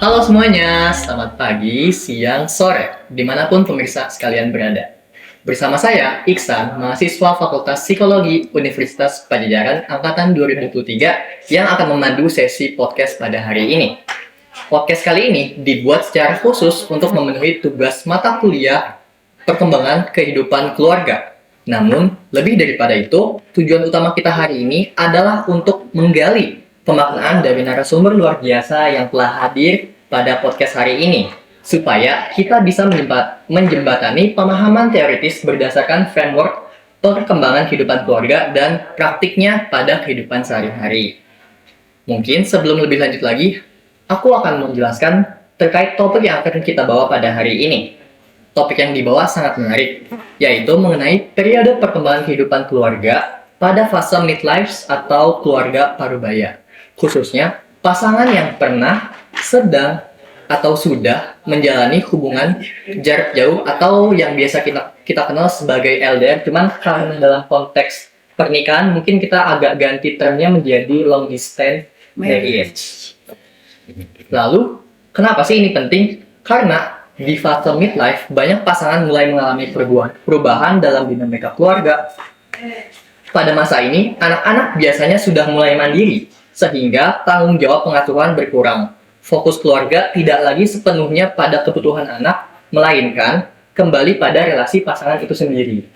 Halo semuanya, selamat pagi, siang, sore, dimanapun pemirsa sekalian berada. Bersama saya, Iksan, mahasiswa Fakultas Psikologi Universitas Padjadjaran Angkatan 2023 yang akan memandu sesi podcast pada hari ini. Podcast kali ini dibuat secara khusus untuk memenuhi tugas mata kuliah perkembangan kehidupan keluarga. Namun, lebih daripada itu, tujuan utama kita hari ini adalah untuk menggali pemaknaan dari narasumber luar biasa yang telah hadir pada podcast hari ini, supaya kita bisa menjembatani pemahaman teoritis berdasarkan framework perkembangan kehidupan keluarga dan praktiknya pada kehidupan sehari-hari. Mungkin sebelum lebih lanjut lagi, aku akan menjelaskan terkait topik yang akan kita bawa pada hari ini. Topik yang dibawa sangat menarik, yaitu mengenai periode perkembangan kehidupan keluarga pada fase midlife atau keluarga parubaya. Khususnya pasangan yang pernah, sedang, atau sudah menjalani hubungan jarak jauh atau yang biasa kita kenal sebagai LDR. Cuman karena dalam konteks pernikahan mungkin kita agak ganti termnya menjadi long distance marriage. Lalu, kenapa sih ini penting? Karena di fase midlife, banyak pasangan mulai mengalami perubahan dalam dinamika keluarga. Pada masa ini, anak-anak biasanya sudah mulai mandiri, sehingga tanggung jawab pengasuhan berkurang. Fokus keluarga tidak lagi sepenuhnya pada kebutuhan anak, melainkan kembali pada relasi pasangan itu sendiri.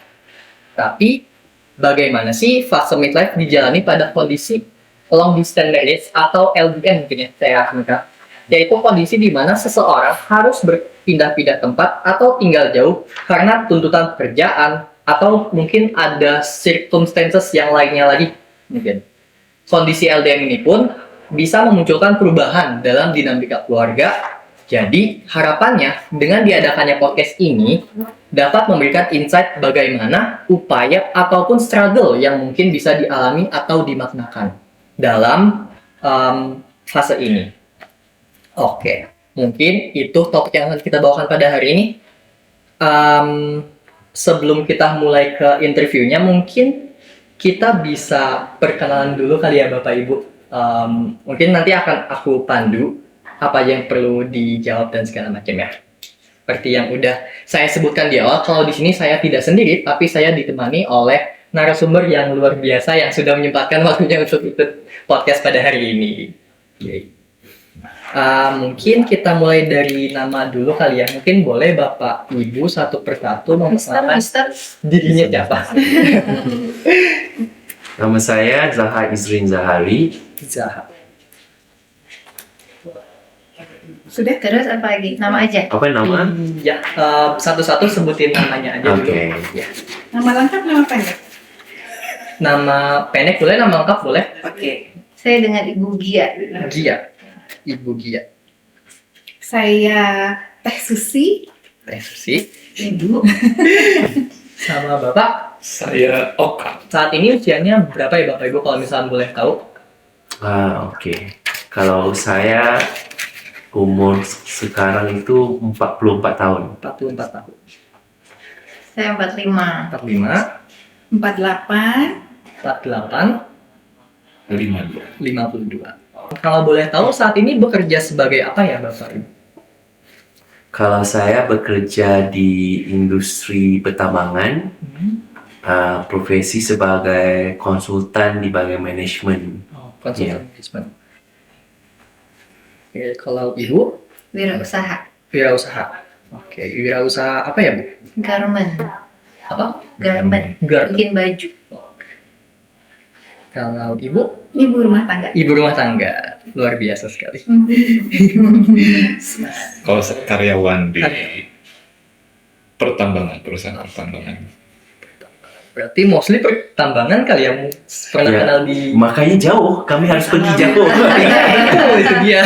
Tapi, bagaimana sih fase midlife dijalani pada kondisi long distance marriage atau LDM mungkin ya, saya anggap? Yaitu kondisi di mana seseorang harus berpindah-pindah tempat atau tinggal jauh karena tuntutan pekerjaan atau mungkin ada circumstances yang lainnya lagi mungkin. Kondisi LDM ini pun bisa memunculkan perubahan dalam dinamika keluarga. Jadi harapannya dengan diadakannya podcast ini dapat memberikan insight bagaimana upaya ataupun struggle yang mungkin bisa dialami atau dimaknakan dalam fase ini. Oke, mungkin itu topik yang akan kita bawakan pada hari ini. Sebelum kita mulai ke interviewnya, mungkin kita bisa perkenalan dulu kali ya Bapak Ibu. Mungkin nanti akan aku pandu apa yang perlu dijawab dan segala macam ya. Seperti yang udah saya sebutkan di awal, kalau di sini saya tidak sendiri, tapi saya ditemani oleh narasumber yang luar biasa yang sudah menyempatkan waktunya untuk ikut podcast pada hari ini. Mungkin kita mulai dari nama dulu kali ya. Mungkin boleh Bapak Ibu satu persatu memperkenalkan dirinya siapa? Nama saya Zaha Izrin Zahari. Zaha. Sudah terus apa lagi? Nama aja? Apa nama? Ya, satu-satu sebutin namanya aja dulu. Oke. Ya. Nama lengkap, nama pendek? Nama pendek boleh, nama lengkap boleh. Oke. Saya dengan Ibu Gia. Gia. Ibu Gia. Saya Teh Susi. Teh Susi. Ibu. Sama Bapak. Saya Oka. Saat ini usianya berapa ya Bapak Ibu kalau misalnya boleh tahu? Oke. Kalau saya umur sekarang itu 44 tahun. 44 tahun. Saya 45. 45. 48. 48. 52. 52. Kalau boleh tahu saat ini bekerja sebagai apa ya Bapak Ibu? Kalau saya bekerja di industri pertambangan, profesi sebagai konsultan di bagian manajemen. Konsultan manajemen. Oke, kalau Ibu? Wirausaha. Wirausaha. Oke, wirausaha apa ya Bu? Garment. Apa? Garment. Garment. Bikin baju. Kalau Ibu? Ibu rumah tangga. Ibu rumah tangga. Luar biasa sekali. Kalau karyawan di pertambangan, perusahaan pertambangan. Berarti mostly pertambangan kali ya pernah Ya, kenal di makanya jauh, kami harus pergi jauh. itu dia.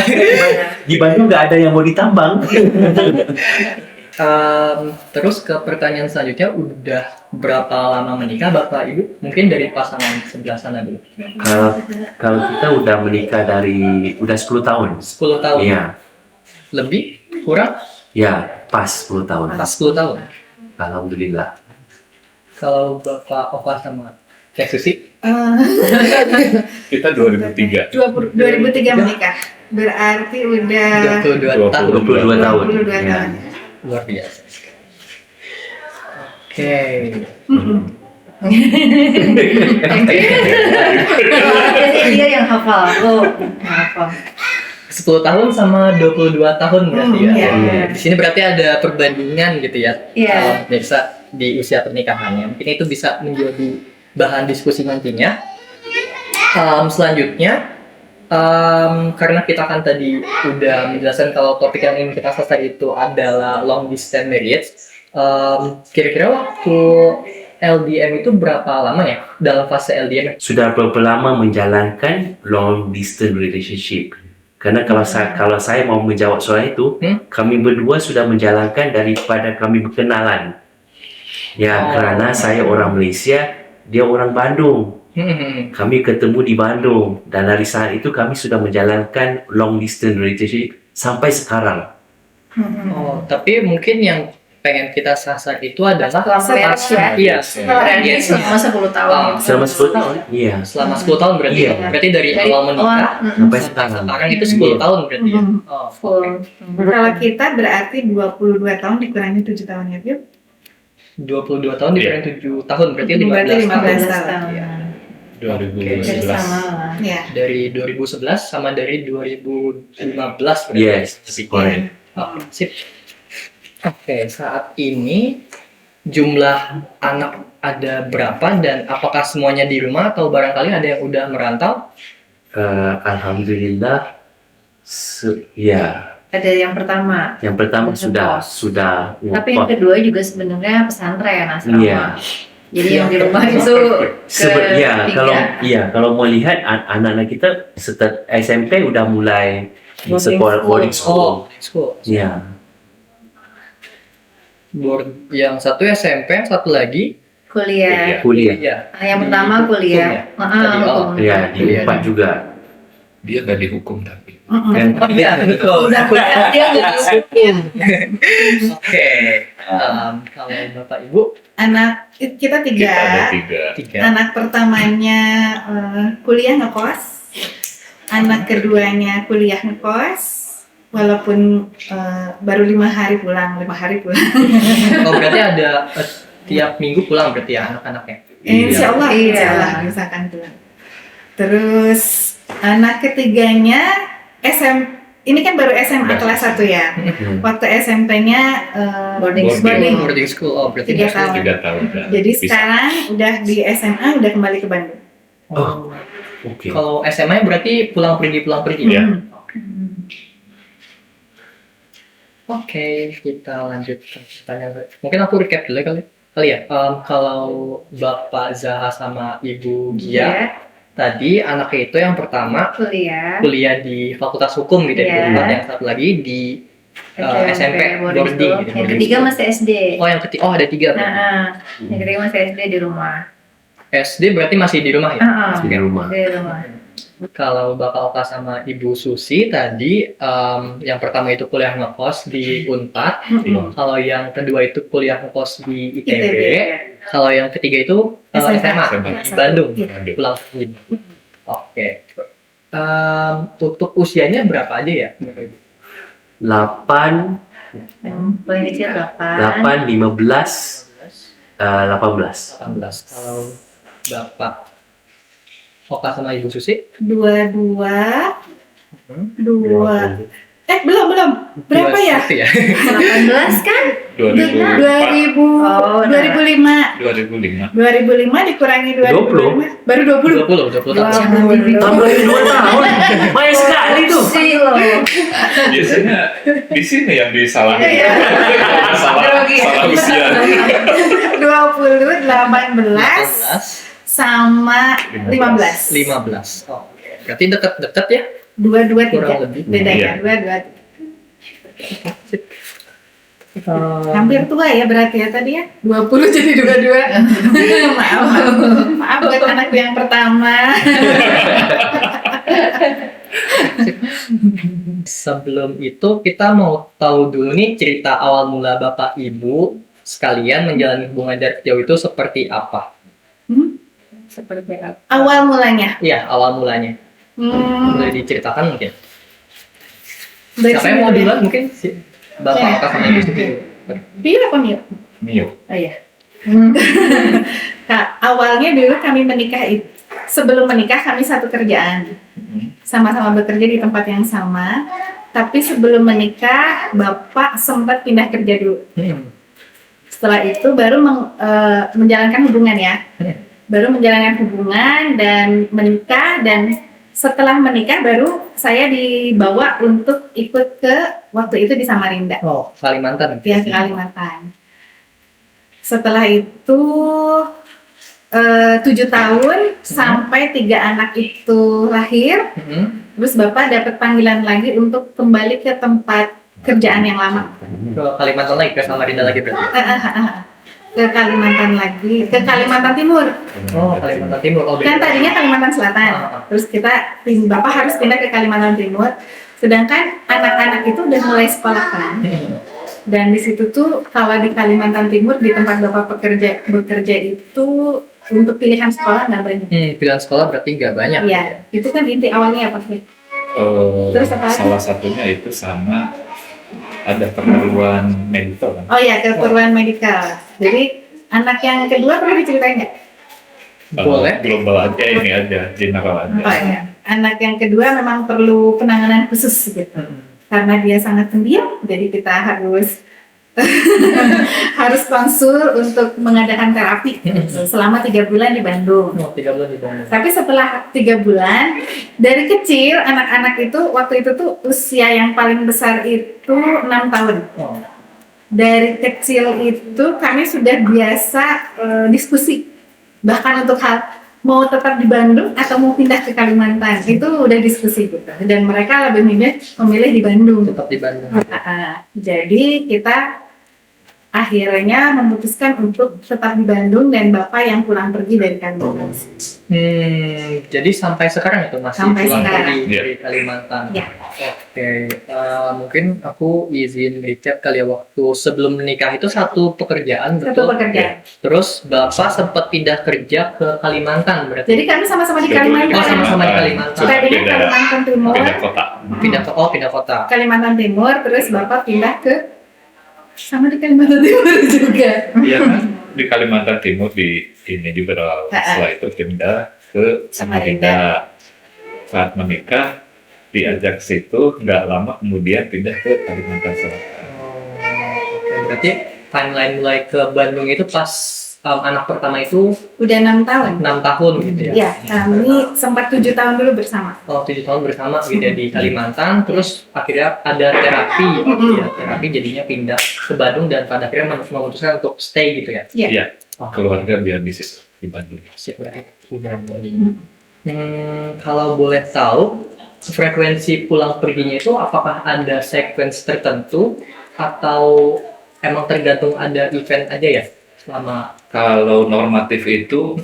Di Bandung nggak ada yang mau ditambang. Terus ke pertanyaan selanjutnya, udah berapa lama menikah Bapak Ibu? Mungkin dari pasangan sebelah sana dulu. Kalau kita udah menikah dari udah 10 tahun. 10 tahun. Iya. Lebih? Kurang? Ya, pas 10 tahun. Pas 10 tahun. Alhamdulillah. Kalau Bapak Oka sama Teh Susi? Kita 2003. 2003 menikah. Berarti udah 22 tahun. 22 tahun. 22 Ya. tahun. Luar biasa. Oke. Dia yang hafal, aku hafal. 10 tahun sama 22 tahun berarti ya. Iya. Di sini berarti ada perbandingan gitu ya. Iya. Pemirsa di usia pernikahannya. Mungkin itu bisa menjadi bahan diskusi nantinya. Selanjutnya, karena kita kan tadi udah menjelaskan kalau topik yang ingin kita selesai itu adalah long distance marriage. Kira-kira waktu LDM itu berapa lama ya dalam fase LDM? Sudah berapa lama menjalankan long distance relationship? Karena kalau saya mau menjawab soal itu, kami berdua sudah menjalankan daripada kami berkenalan. Ya, karena saya orang Malaysia, dia orang Bandung. Kami ketemu di Bandung dan dari saat itu kami sudah menjalankan long distance relationship sampai sekarang. Oh, tapi mungkin yang pengen kita sasar itu adalah Setelah marriage ya. Iya, Setelah ini selama 10 tahun. Selama 10 tahun? Iya. selama 10 tahun berarti. Iya. Berarti dari awal menikah Sampai sekarang. sekarang itu 10 tahun berarti ya. Oh, Full. Kalau kita berarti 22 tahun dikurangi 7 tahun ya, Biu? 22 tahun dikurangi 7 tahun berarti 15 Berarti 15 tahun. tahun. Iya. 2011. Ya. Dari 2011 sama dari 2015 berarti. Yes, Tapi- correct. Oh, sip. Oke, saat ini jumlah anak ada berapa dan apakah semuanya di rumah atau barangkali ada yang udah merantau? Alhamdulillah, ya. Ada yang pertama. Yang pertama Sudah. sudah Tapi yang wafat. kedua juga sebenarnya pesantren asrama. Iya. Jadi yang di rumah itu Ya, ketiga. kalau mau lihat anak-anak kita setelah SMP udah mulai Boarding sekolah school. boarding school. Oh, school. Ya, Board yang satu SMP, yang satu lagi kuliah. kuliah. ya. Yang pertama kuliah. Tadi, oh. Hukum. Ya, di Kuliah. Unpad juga. Dia nggak dihukum tapi. Oh, iya, betul. Udah kuliah dia nggak dihukum. Oke. Kalau Bapak Ibu Anak kita Kita ada 3. 3. Anak pertamanya kuliah ngekos. Anak keduanya kuliah ngekos. Walaupun baru 5 hari pulang. Oh, berarti ada tiap minggu pulang berarti ya anak-anaknya. Insya Allah, Iya. insya Allah misalkan pulang. Terus anak ketiganya ini kan baru SMA kelas 1 ya. Waktu SMP-nya Boarding Boarding school. Oh, berarti 3 tahun. 3 tahun. dah. Jadi Bisa. sekarang udah di SMA udah kembali ke Bandung. Oh. Oke. Kalau SMA berarti pulang pergi Iya. Oke, kita lanjut ke pertanyaan. Mungkin aku recap dulu kali ya. Kalau Bapak Zaha sama Ibu Gia Iya. tadi anaknya itu yang pertama Kuliah. kuliah di Fakultas Hukum gitu Iya. ya. Yang satu lagi di SMP boarding school. gitu. Yang boarding ketiga school. masih SD. Oh, yang ketiga. Oh, ada 3 berarti. Yang ketiga masih SD di rumah. SD berarti masih di rumah ya? Di rumah. Di rumah. Kalau Bapak Oka sama Ibu Susi tadi yang pertama itu kuliah ngekos di Unpad, kalau yang kedua itu kuliah ngekos di ITB, kalau yang ketiga itu SMA di Bandung, Iya. pulang pergi. Oke. Untuk usianya berapa aja ya? 8, Yang paling kecil 8. 8, 15, 18. 18. Kalau Bapak Oka sama Ibu Susi? 22. Belum. Berapa ya? 18 kan? 2004. 2000, Oh, nah. 2005. 2005. 2005 dikurangi 2005. Baru 20. 20 tahun. Tambah 2 tahun. Main sekali tuh. Sih loh. Biasanya di sini yang disalahin. Iya. salah usia. 20, 18 sama 15. 15. Oh, berarti deket-deket ya? 2, 2, Kurang 3. lebih. Bedanya Iya. 2, 2. Hampir tua ya berarti ya tadi ya. 20 jadi 22. Maaf buat anakku yang pertama. Sebelum itu kita mau tahu dulu nih cerita awal mula Bapak Ibu sekalian menjalani hubungan jarak jauh itu seperti apa? Seperti apa? Awal mulanya. Iya, awal mulanya. Boleh diceritakan mungkin? Dari Siapa yang mau sini duluan mungkin? Bapak Iya. apa sama Ibu sendiri? Pio apa Mio? Mio. Oh iya. Kak, awalnya dulu kami menikah itu, sebelum menikah kami satu kerjaan. Sama-sama bekerja di tempat yang sama. Tapi sebelum menikah, Bapak sempat pindah kerja dulu. Setelah itu baru menjalankan hubungan ya. Baru menjalankan hubungan dan menikah, dan setelah menikah baru saya dibawa untuk ikut ke waktu itu di Samarinda. Oh, Kalimantan. Ya, ke Kalimantan. Setelah itu 7 tahun sampai 3 anak itu lahir, terus Bapak dapat panggilan lagi untuk kembali ke tempat kerjaan yang lama. Ke Kalimantan lagi, ke Samarinda lagi berarti. Ke Kalimantan lagi, ke Kalimantan Timur. Oh, Kalimantan Timur. Oh, Kan beda. tadinya Kalimantan Selatan. Terus Bapak harus pindah ke Kalimantan Timur. Sedangkan anak-anak itu udah mulai sekolah kan. Dan di situ tuh kalau di Kalimantan Timur di tempat Bapak bekerja itu untuk pilihan sekolah nggak banyak. Pilihan sekolah berarti nggak banyak. Iya, itu kan inti awalnya apa sih? Terus apa lagi? Salah satunya itu sama ada keperluan medical kan. Oh ya, keperluan medikal. Jadi anak yang kedua perlu diceritain nggak? Boleh. Global aja, ini aja, general aja. Oh ya, anak yang kedua memang perlu penanganan khusus gitu. Karena dia sangat pendiam, jadi kita harus harus konsul untuk mengadakan terapi selama 3 bulan di Bandung. Oh, 3 bulan di Bandung. Tapi setelah 3 bulan, dari kecil anak-anak itu waktu itu tuh usia yang paling besar itu 6 tahun. Oh. Dari kecil itu kami sudah biasa diskusi, bahkan untuk hal mau tetap di Bandung atau mau pindah ke Kalimantan itu udah diskusi gitu. Dan mereka lebih memilih di Bandung. Tetap di Bandung. Jadi kita akhirnya memutuskan untuk tetap di Bandung dan Bapak yang pulang pergi dari Kalimantan. Jadi sampai sekarang itu masih Sampai pulang sekarang. pergi Iya. dari Kalimantan. Iya. Oke, mungkin aku izin recap kali ya, waktu sebelum menikah itu satu pekerjaan, Satu betul? pekerjaan. Terus Bapak sempat pindah kerja ke Kalimantan berarti? Jadi kami sama-sama di Betul, Kalimantan. Oh, sama-sama di Kalimantan. Tadinya Beda- Kalimantan Timur, Beda kota. Pindah kota. Kalimantan Timur, terus Bapak pindah ke sama di Kalimantan Timur juga. Iya kan, di Kalimantan Timur di ini juga setelah itu pindah ke Samarinda. Saat menikah diajak ke situ, nggak lama kemudian pindah ke Kalimantan Selatan. Oke, berarti timeline mulai ke Bandung itu pas anak pertama itu Udah 6 tahun. 6 tahun gitu ya? Ya, kami sempat 7 tahun dulu bersama. Oh, 7 tahun bersama gitu ya di Kalimantan, terus akhirnya ada terapi, ya, terapi jadinya pindah ke Bandung dan pada akhirnya memutuskan untuk stay gitu ya? Iya. Iya, Oh, keluarga biar di situ di Bandung. siap berarti. Kalau boleh tahu, frekuensi pulang perginya itu apakah ada sequence tertentu atau emang tergantung ada event aja ya selama? Kalau normatif itu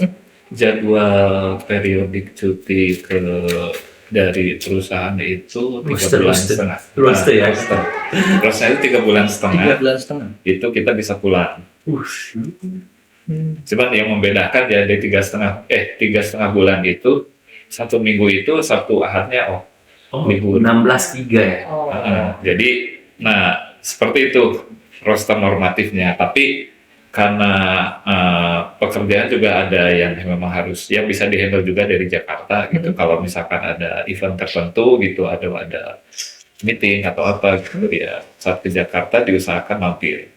jadwal periodik cuti dari perusahaan itu 3 Roster, bulan roster. setengah. Roster ya? Roster. Roster itu 3 bulan 3 setengah. bulan setengah. Itu kita bisa pulang. Cuman yang membedakan ya dari 3,5 bulan itu 1 minggu itu Sabtu Ahadnya libur. 16.3 ya. Oh, Jadi, seperti itu roster normatifnya. Tapi karena pekerjaan juga ada yang memang harus, yang bisa dihandle juga dari Jakarta gitu. Kalau misalkan ada event tertentu gitu, ada meeting atau apa gitu ya, saat ke Jakarta diusahakan mampir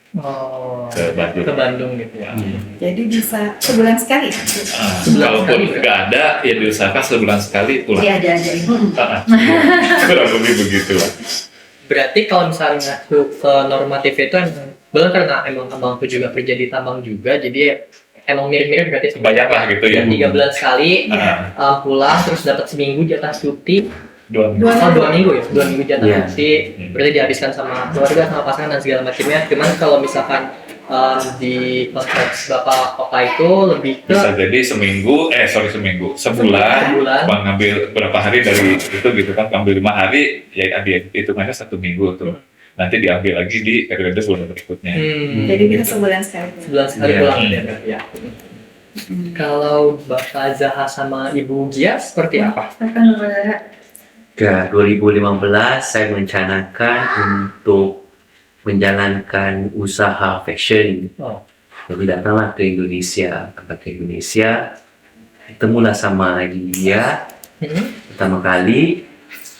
ke Bandung. ke Bandung gitu ya. Jadi bisa sebulan sekali. Kalaupun nggak ada, ya diusahakan sebulan sekali pulang. Iya, ada ini. Kurang lebih begitu lah. Berarti kalau misalnya ke normatif itu benar karena emang abangku juga kerja di tambang juga, jadi emang mirip-mirip berarti Banyak lah gitu ya. 3 bulan sekali Ah, pulang terus dapat seminggu jatah cuti. 2 minggu. 2 minggu ya, 2 minggu jatah Iya. cuti. Berarti dihabiskan sama keluarga, sama pasangan dan segala macamnya. Cuman kalau misalkan di konteks Bapak Oka itu lebih ke Bisa jadi seminggu, sebulan, Sebulan. cuma ngambil berapa hari dari itu gitu kan, ngambil 5 hari, ya dia hitungannya 1 minggu tuh. Nanti diambil lagi di periode bulan berikutnya. Jadi bisa sebulan sekali. sebulan sekali Iya. pulang ya. Kalau Bapak Zaha sama Ibu Gia seperti apa? Silakan Bapak. Ke 2015 saya merencanakan untuk menjalankan usaha fashion. Oh. Jadi datanglah ke Indonesia, ketemulah sama dia pertama kali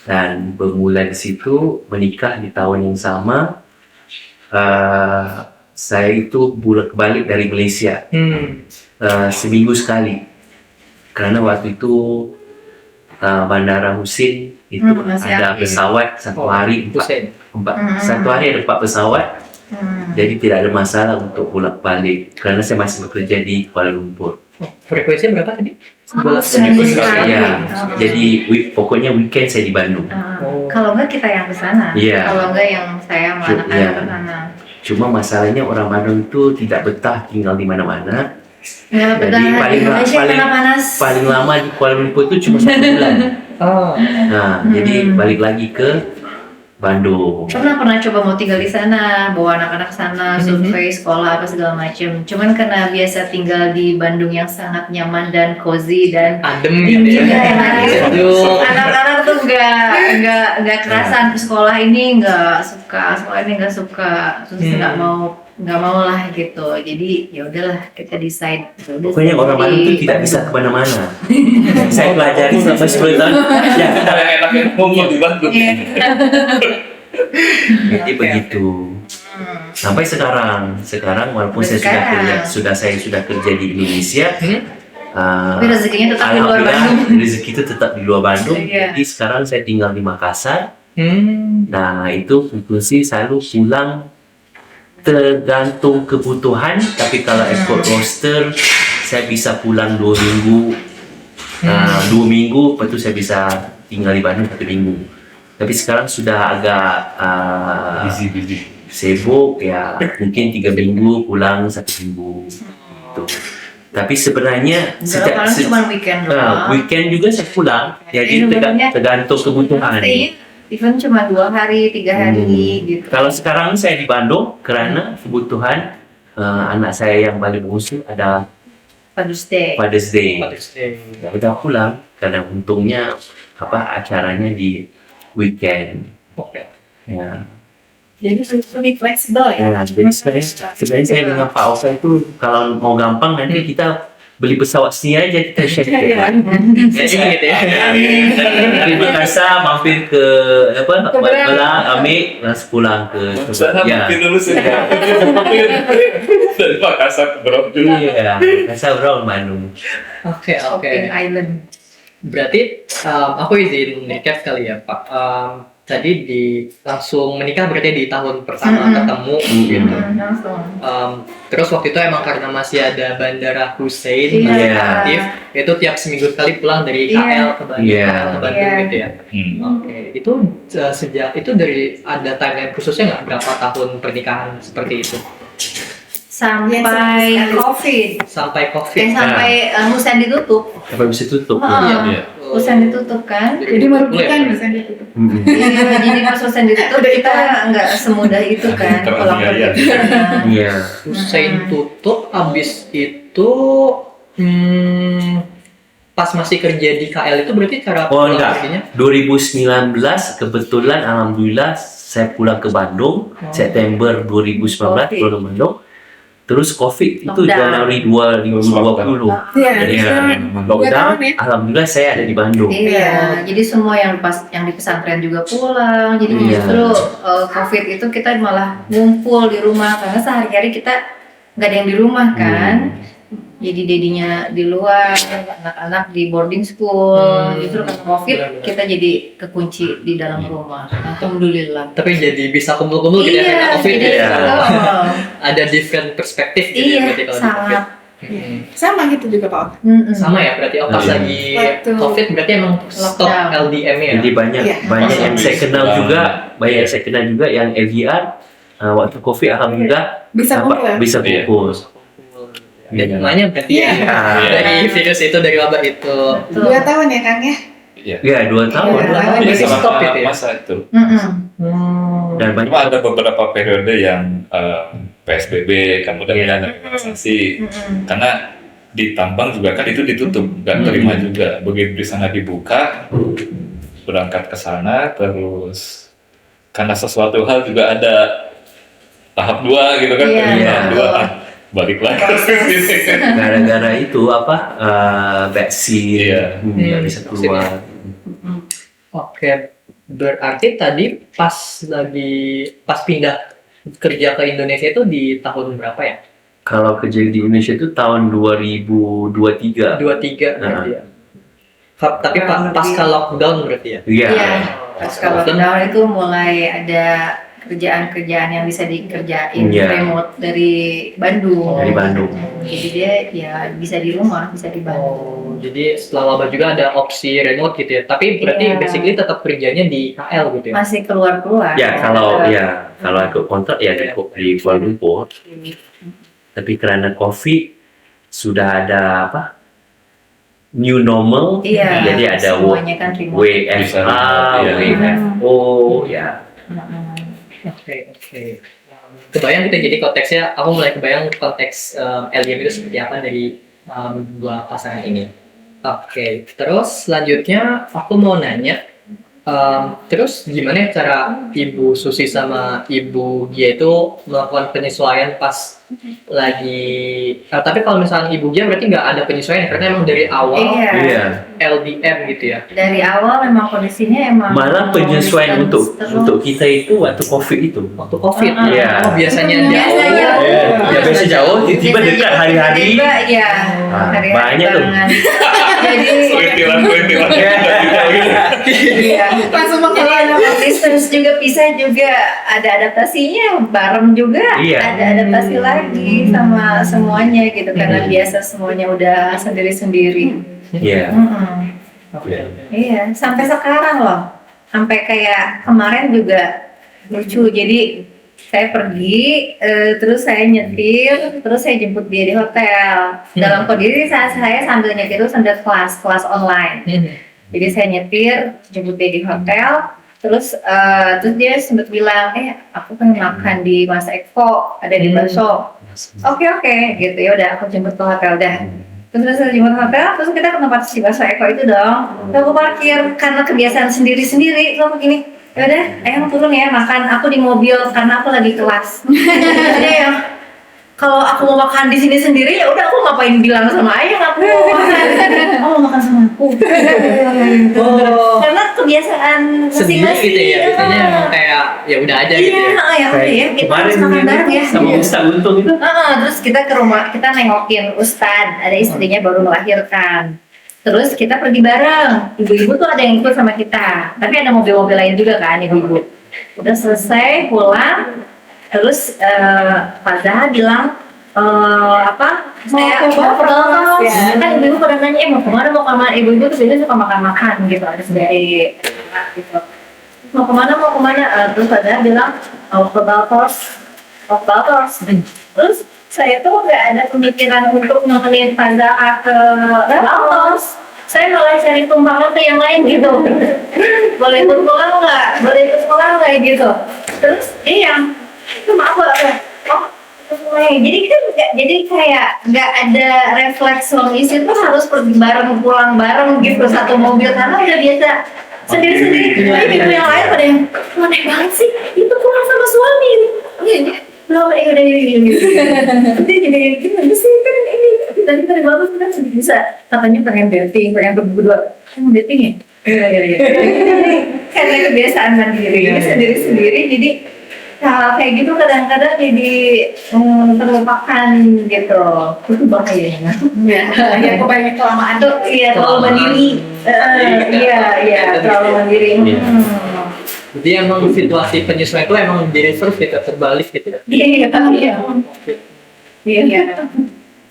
dan bermula di situ, menikah di tahun yang sama. Saya itu balik dari Malaysia seminggu sekali karena waktu itu Bandara Husin itu masih ada aktif. pesawat satu hari Hussein. satu hari ada 4 pesawat. Jadi tidak ada masalah untuk bolak-balik karena saya masih bekerja di Kuala Lumpur. Frekuensinya berapa tadi? Seminggu sekali. Ya, jadi pokoknya weekend saya di Bandung. Kalau enggak kita yang ke sana. Iya. Kalau enggak yang saya sama Iya. anak-anak ke sana. Cuma masalahnya orang Bandung itu tidak betah tinggal di mana-mana. Ya, Jadi betul. Indonesia paling kena panas. paling lama di Kuala Lumpur itu cuma 1 bulan. Oh. Nah, jadi balik lagi ke Bandung. Pernah coba mau tinggal di sana, bawa anak-anak ke sana, survei sekolah apa segala macam. Cuman karena biasa tinggal di Bandung yang sangat nyaman dan cozy dan Adem gitu dingin ya. ya. Sejuk. Anak-anak tuh nggak kerasan sekolah ini nggak suka, terus nggak mau lah gitu. Jadi ya udahlah kita decide. Pokoknya orang Bandung itu tidak bisa kemana-mana. Saya pelajari sampai 10 tahun. Ya, Yang enaknya ngumpul di Bandung. jadi begitu. Sampai sekarang walaupun saya sudah kerja di Indonesia, Tapi rezekinya tetap di luar alhamdulillah, Bandung. rezeki itu tetap di luar Bandung. Iya. Jadi sekarang saya tinggal di Makassar. Hmm. Nah, itu frekuensi selalu pulang tergantung kebutuhan. Tapi kalau ikut roster, saya bisa pulang 2 minggu. 2 minggu, lepas itu saya bisa tinggal di Bandung 1 minggu. Tapi sekarang sudah agak Busy. sibuk ya, mungkin 3 minggu pulang 1 minggu. Tuh. Tapi sebenarnya Kalau cuma weekend doang. weekend juga saya pulang. Jadi sebenarnya tergantung kebutuhan. Stay even cuma 2 hari, 3 hari gitu. Kalau sekarang saya di Bandung karena kebutuhan anak saya yang paling bungsu ada Father's Day. Father's Day. Hmm. Udah pulang karena untungnya acaranya di weekend. Oke. Ya. Jadi lebih fleksibel ya. Ya, jadi sebenarnya saya dengan Pak Oka itu kalau mau gampang nanti kita beli pesawat sini aja kita share. Jadi gitu ya. Di Makassar mampir ke Bela, Amik, langsung pulang ke Sana mungkin dulu sih. Dari Makassar ke Bro dulu. Iya, Makassar Brown Bandung. Oke. Shopping Island. Berarti aku izin recap kali ya Pak. Tadi langsung menikah berarti di tahun pertama ketemu gitu. Langsung. Terus waktu itu emang karena masih ada Bandara Hussein Iya. masih aktif, itu tiap seminggu sekali pulang dari KL ke Bandung, Iya. KL ke Bandung Iya. gitu ya. Oke, itu sejak itu dari ada timeline khususnya nggak berapa tahun pernikahan seperti itu Sampai Yes, COVID. sampai COVID? Sampai Husen ditutup. Apa bisa tutup? Iya. Husen ditutup kan? Jadi merugikan misalnya gitu. Iya, jadi pas Husen ditutup kita nggak semudah itu kan pulang Terbiaya. pergi ke sana. Iya. Hussein tutup, abis itu pas masih kerja di KL itu berarti cara Oh pulang enggak, perginya? 2019 kebetulan alhamdulillah saya pulang ke Bandung September 2019 Covid. pulang ke Bandung. Terus COVID itu Lockdown. Januari 2020. Iya. Iya. Lockdown, tahun ya. alhamdulillah saya ada di Bandung. Iya, jadi semua yang di pesantren juga pulang. Jadi Iya. justru COVID itu kita malah ngumpul di rumah karena sehari-hari kita nggak ada yang di rumah kan. Jadi dedinya di luar, anak-anak di boarding school. Justru karena COVID kita jadi kekunci di dalam rumah. Alhamdulillah. Tapi jadi bisa kumpul-kumpul gitu ya karena COVID jadi, ya. oh, Ada different perspektif gitu ya iya, berarti kalau di COVID. sangat. Sama gitu juga Pak. Sama ya berarti pas Iya. lagi Waktu COVID berarti emang stop lockdown. LDM ya. Jadi banyak Iya. banyak yang saya kenal Iya. juga, banyak yang saya kenal juga yang LDR waktu COVID alhamdulillah bisa kumpul ya. bisa Iya. kumpul. Dan namanya berarti ya Iya. dari virus itu dari wabah itu. 2 tahun ya Kang ya. Iya. Ya 2 tahun. Iya. Jadi Iya, stop gitu ya. masa itu. Dan banyak Cuma ada beberapa periode yang PSBB, kemudian ada relaksasi. Karena di tambang juga kan itu ditutup, nggak terima juga. Begitu di sana dibuka, berangkat ke sana, terus karena sesuatu hal juga ada tahap 2 gitu kan, Iya, tahap 2 betul. balik lagi. Gara-gara itu vaksin Iya. nggak bisa keluar. Oke, berarti tadi pas pindah kerja ke Indonesia itu di tahun berapa ya? Kalau kerja di Indonesia itu tahun 2023. 23 berarti ya. Tapi pasca lockdown berarti ya? Iya. Iya, pas kalau lockdown itu mulai ada kerjaan-kerjaan yang bisa dikerjain Iya. remote dari Bandung. Dari Bandung. Jadi dia ya bisa di rumah, bisa di Bandung. Oh, jadi setelah lama juga ada opsi remote gitu ya. Tapi berarti Iya. basically tetap kerjanya di KL gitu ya? Masih keluar-keluar. Ya kalau ikut kontrak ya di Kuala Lumpur. Tapi karena COVID sudah ada new normal, Iya, jadi ada semuanya kan remote. WFA, Iya. WFO, ya. Oke. Kebayang gitu, jadi konteksnya, aku mulai kebayang konteks LDM itu seperti apa dari dua pasangan ini. Oke, terus selanjutnya aku mau nanya, terus gimana ya cara Ibu Susi sama Ibu Gia itu melakukan penyesuaian pas lagi, tapi kalau misalnya Ibu Gia berarti nggak ada penyesuaian karena emang dari awal Iya. LDM gitu ya? Dari awal memang kondisinya emang Malah penyesuaian distance terus. untuk kita itu waktu COVID itu. Waktu COVID, Iya. oh biasanya jauh. Biasanya Ya biasa jauh, tiba-tiba dekat hari-hari. Tiba-tiba, ya. Ah, Hari-hari banyak tuh. banget. Jadi Kuintilan iya. Langsung Jadi menghela distance juga pisah juga ada adaptasinya, bareng juga Iya. ada adaptasi lagi sama semuanya gitu karena biasa semuanya udah sendiri-sendiri. Iya. Mm-mm. Iya, sampai sekarang loh. Sampai kayak kemarin juga lucu. Jadi saya pergi, terus saya nyetir, terus saya jemput dia di hotel. Dalam kondisi saya sambil nyetir itu sambil kelas online. Jadi saya nyetir, jemput dia di hotel, terus dia sempat bilang, aku pengen makan di Mas Eko, ada di bakso. Oke, gitu ya udah aku jemput ke hotel dah. Terus saya jemput hotel, terus kita ke tempat si bakso Eko itu dong. Lalu aku parkir karena kebiasaan sendiri-sendiri, terus aku gini, yaudah, ayo turun ya makan. Aku di mobil karena aku lagi kelas. Jadi ya, kalau aku mau makan di sini sendiri ya udah aku ngapain bilang sama ayah aku mau makan. Oh mau makan sama aku. Karena kebiasaan Sendiri masing-masing. gitu ya, biasanya emang kayak ya udah aja gitu Iya, ya. ya udah ya kita harus makan bareng ya. sama Ustaz Untung itu. Terus kita ke rumah, kita nengokin Ustadz, ada istrinya baru melahirkan. Terus kita pergi bareng, ibu-ibu tuh ada yang ikut sama kita, tapi ada mobil-mobil lain juga kan ibu-ibu. Udah selesai pulang, terus Pak Zaha bilang, saya ke mau ke Bogor, Bogor. ya. Kan ibu-ibu pada nanya, mau kemana, ibu-ibu tuh biasanya suka makan-makan gitu, ada sebagai gitu. Mau kemana, terus Pak Zaha bilang, mau ke Baltos. Terus saya tuh nggak ada pemikiran untuk nemenin Pak Zaha ke Baltos. Saya malah cari tumpangan ke yang lain gitu. Boleh ikut sekolah nggak gitu. Terus itu maaf jadi kita jadi kayak nggak ada refleks suami istri tuh harus pergi bareng pulang bareng gitu satu mobil karena udah biasa sendiri-sendiri. Tapi ibu yang lain pada yang aneh banget sih itu pulang sama suami. Udah jadi gimana sih kan ini tadi bagus kan bisa katanya pengen dating berdua dating ya. Iya. Karena kebiasaan sendiri-sendiri jadi hal kayak gitu kadang-kadang jadi terlupakan gitu. Itu bahayanya. ya kebanyakan kelamaan Tuh iya terlalu mandiri. Iya terlalu mandiri. Jadi emang situasi penyesuaian itu emang di reverse gitu, terbalik gitu ya. Iya.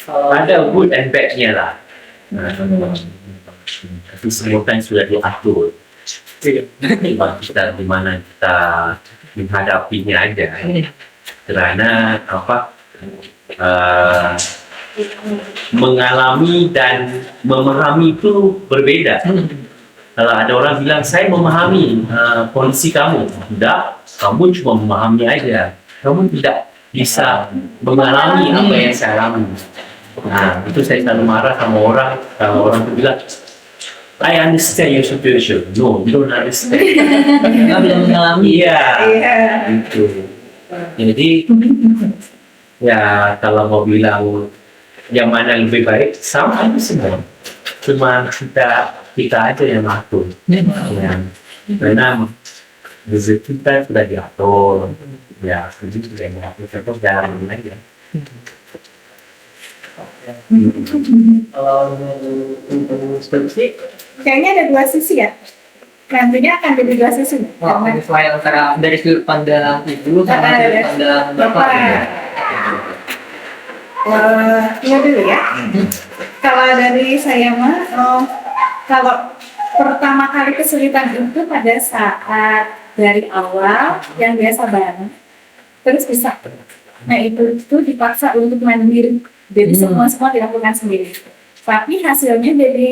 Ada good and bad-nya lah. Tapi semua kan sudah diatur. Di mana kita menghadapinya aja. Karena mengalami dan memahami itu berbeda. Kalau ada orang bilang saya memahami kondisi kamu, tidak, kamu cuma memahami aja. Kamu tidak bisa mengalami apa yang saya alami. Nah, itu saya selalu marah sama orang kalau orang itu bilang, I understand your situation. No, you don't understand. Karena belum mengalami. Iya, Iya. gitu. Jadi, ya kalau mau bilang yang mana lebih baik, sama aja semua. Cuma kita aja yang ngatur. Ya. Karena rezeki kita sudah diatur. Ya, rezeki sudah diatur. Terus jalan aja. Kalau seperti Kayaknya ada dua sisi ya. Nantinya akan jadi dua sisi. wah, Karena penyesuaian antara dari sudut pandang ibu sama sudut pandang bapak. Iya dulu ya. Kalau dari saya mah, kalau pertama kali kesulitan itu pada saat dari awal yang biasa bareng, terus bisa. Nah itu dipaksa untuk mandiri. Jadi semua dilakukan sendiri. Tapi hasilnya jadi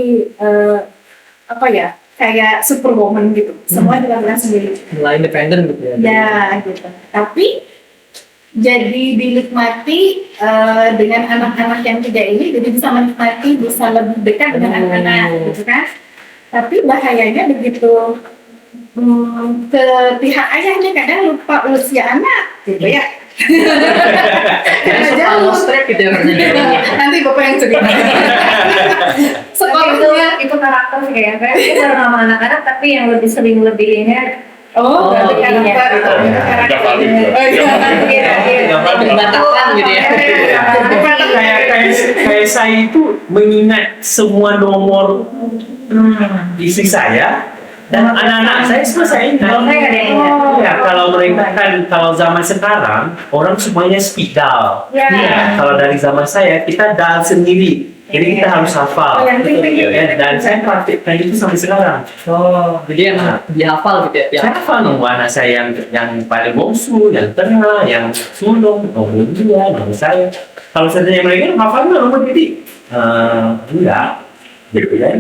apa ya? Kayak superwoman gitu. Semua dilakukan sendiri. Mulai independen gitu ya. Ya gitu. Tapi jadi dinikmati dengan anak-anak yang tiga ini, jadi bisa menikmati, bisa lebih dekat dengan anak-anak gitu kan. Tapi bahayanya begitu ke pihak ayahnya kadang lupa usia anak gitu ya. Karena suka strek gitu ya kerjanya. Nanti bapak yang cerita. Sekolahnya itu karakter sih kayaknya. Kita sama anak-anak tapi yang lebih sering lebihinnya. oh, berarti iya. karakter itu Nggak valid. Oh, iya. Nggak valid. Dibatalkan gitu ya. Kayak saya itu mengingat semua nomor istri saya dan anak-anak saya semua saya ingat. Kalau saya nggak ada yang ingat. Ya, kalau mereka kan kalau zaman sekarang orang semuanya speed dial. Ya. Ya, kalau dari zaman saya kita dial sendiri. Jadi kita harus hafal. Oh, yang penting. Ya, dan saya praktikkan itu sampai sekarang. Oh, jadi emang dihafal gitu ya. Saya hafal nomor anak saya yang paling bongsu, yang tengah, yang sulung, nomor dia, nomor saya. Kalau seandainya mereka hafal nomor jadi enggak, gitu kan?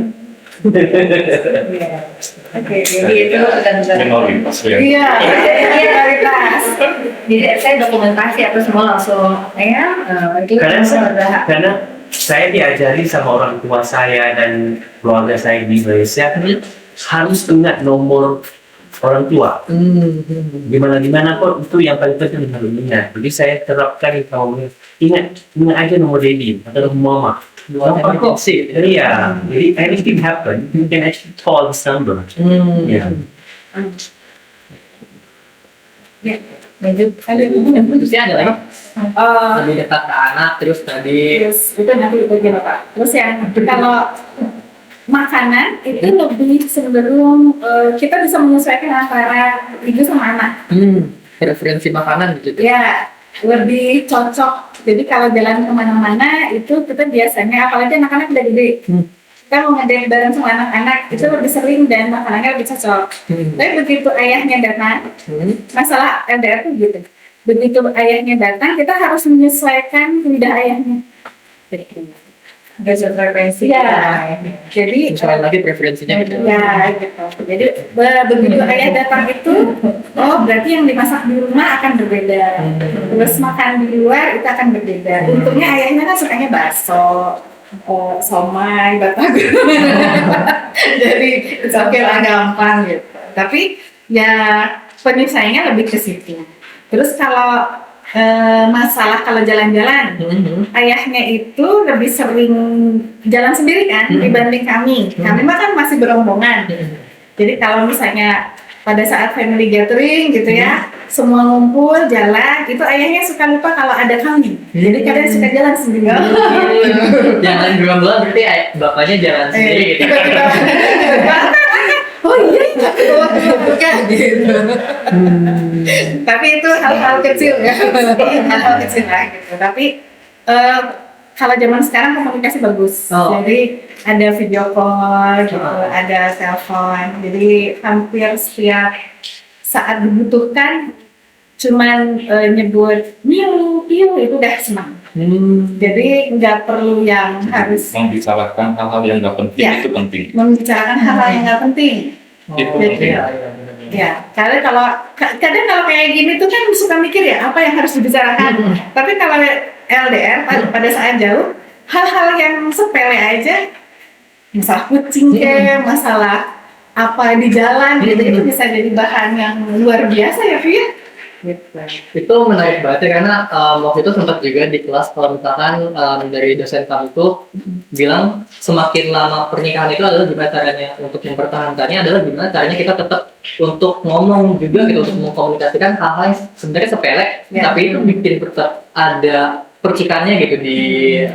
Oke, Jadi itu dan Minoritas ya. iya, prioritas. Jadi saya dokumentasi atau semua langsung itu Karena saya diajari sama orang tua saya dan keluarga saya di Malaysia harus ingat nomor orang tua. Gimana pun itu yang paling penting harus ingat. Jadi saya terapkan kalau ingat aja nomor daddy atau nomor mama. Buat emergency gitu ya. Iya, jadi anything happen, you can actually call this number. Iya. Terusnya ada lagi Eh, lebih dekat ke anak terus tadi Terus itu nanti bagian apa? Terus yang kalau makanan itu lebih cenderung kita bisa menyesuaikan antara ibu sama anak. referensi makanan gitu. Ya lebih cocok. Jadi kalau jalan kemana-mana itu kita biasanya apalagi anak-anak udah gede. Kita mau ngadain bareng sama anak-anak itu lebih sering dan makanannya lebih cocok. Tapi begitu ayahnya datang, masalah LDR tuh gitu. Begitu ayahnya datang, kita harus menyesuaikan lidah ayahnya. Ada frekuensi. Ya, jadi Misalnya lagi preferensinya gitu. ya gitu. Jadi begitu ayah datang itu, oh berarti yang dimasak di rumah akan berbeda. Terus makan di luar itu akan berbeda. Untungnya ayahnya kan sukanya bakso, somai, batagor. Jadi oke lah gampang gitu. Tapi ya penyesuaiannya lebih ke situ. Terus kalau masalah kalau jalan-jalan, ayahnya itu lebih sering jalan sendiri kan dibanding kami. Kami mah kan masih berombongan. Jadi kalau misalnya pada saat family gathering gitu ya, semua ngumpul jalan, itu ayahnya suka lupa kalau ada kami. Jadi kadang suka jalan sendiri. Jangan gerombolan berarti bapaknya jalan sendiri gitu. Tiba-tiba, oh iya, bukan gitu. Tapi itu hal-hal kecil ya, hal-hal kecil lah gitu. Tapi kalau zaman sekarang komunikasi bagus. Jadi ada video call, gitu, ada telepon. Jadi hampir setiap saat dibutuhkan, cuman nyebut miu, piu itu udah senang. Jadi nggak perlu yang harus Membicarakan hal-hal yang nggak penting Ya. itu penting. membicarakan hal-hal yang nggak penting. Itu Jadi, penting. Ya, karena kadang kalau kayak gini tuh kan suka mikir ya apa yang harus dibicarakan. Tapi kalau LDR pada saat jauh hal-hal yang sepele aja, masalah kucing masalah apa di jalan gitu, itu bisa jadi bahan yang luar biasa ya Via. Itu menarik banget ya, karena waktu itu sempat juga di kelas kalau misalkan dari dosen kami itu bilang semakin lama pernikahan itu adalah gimana caranya untuk mempertahankannya, adalah gimana caranya kita tetap untuk ngomong juga gitu, untuk mengkomunikasikan hal-hal yang sebenarnya sepele tapi itu bikin tetap ada percikannya gitu di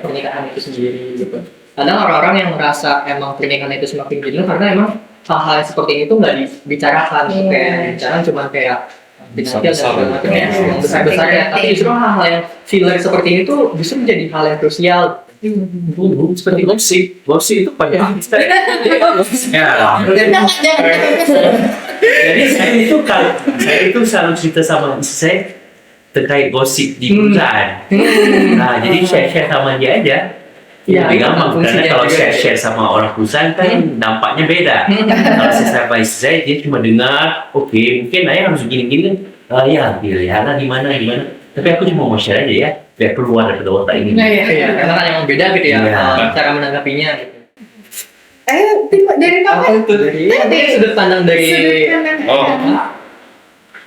pernikahan itu sendiri gitu. Kadang orang-orang yang merasa emang pernikahan itu semakin jenuh karena emang hal-hal seperti ini tuh nggak dibicarakan, kayak bicara cuma kayak Besar-besar. yang besar-besar ya, tapi justru hal-hal yang filler seperti ini tuh justru menjadi hal yang krusial. Seperti gosip itu pada jadi saya itu selalu cerita sama istri saya terkait gosip di perusahaan. Nah, jadi share sama dia aja. Ya, Lebih gampang karena fungsinya kalau juga. share sama orang perusahaan kan dampaknya beda. Kalau saya sama istri saya, dia cuma dengar, oke, mungkin ayah harus gini-gini. Ya, lihatlah gimana. Tapi aku cuma mau share aja ya, biar keluar dari otak ini. Nah ya. Iya, karena kan emang beda gitu ya, Iya. cara menanggapinya gitu. Ayo dari Papa. Dari sudut pandang dari Oh,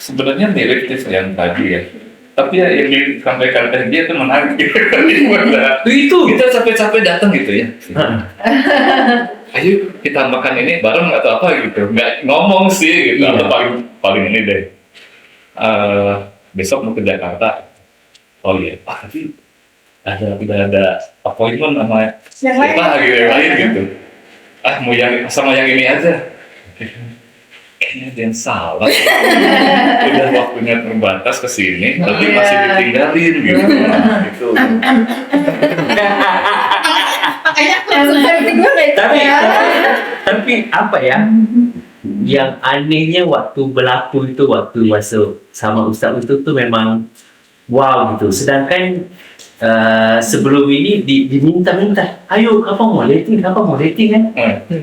sebenarnya mirip sih yang tadi ya. Tapi ya yang disampaikan tadi dia tuh menarik gitu. Itu. Kita capek-capek datang gitu ya. Ayo kita makan ini bareng atau apa gitu. Nggak ngomong sih gitu. Iya. Atau paling ini deh. Besok mau ke Jakarta. Oh iya, tapi udah ada appointment sama Yang siapa lain. gitu, yang lain gitu. Mau yang sama yang ini aja. Kayaknya ada yang salah. Udah waktunya terbatas ke sini, tapi masih ditinggalin gitu. Gitu. Makanya aku langsung cari kedua deh. Tapi apa ya? Yang anehnya waktu berlaku itu, waktu masuk sama Ustaz itu tuh memang wow gitu. Sedangkan sebelum ini diminta-minta, ayo kapan mau dating kan?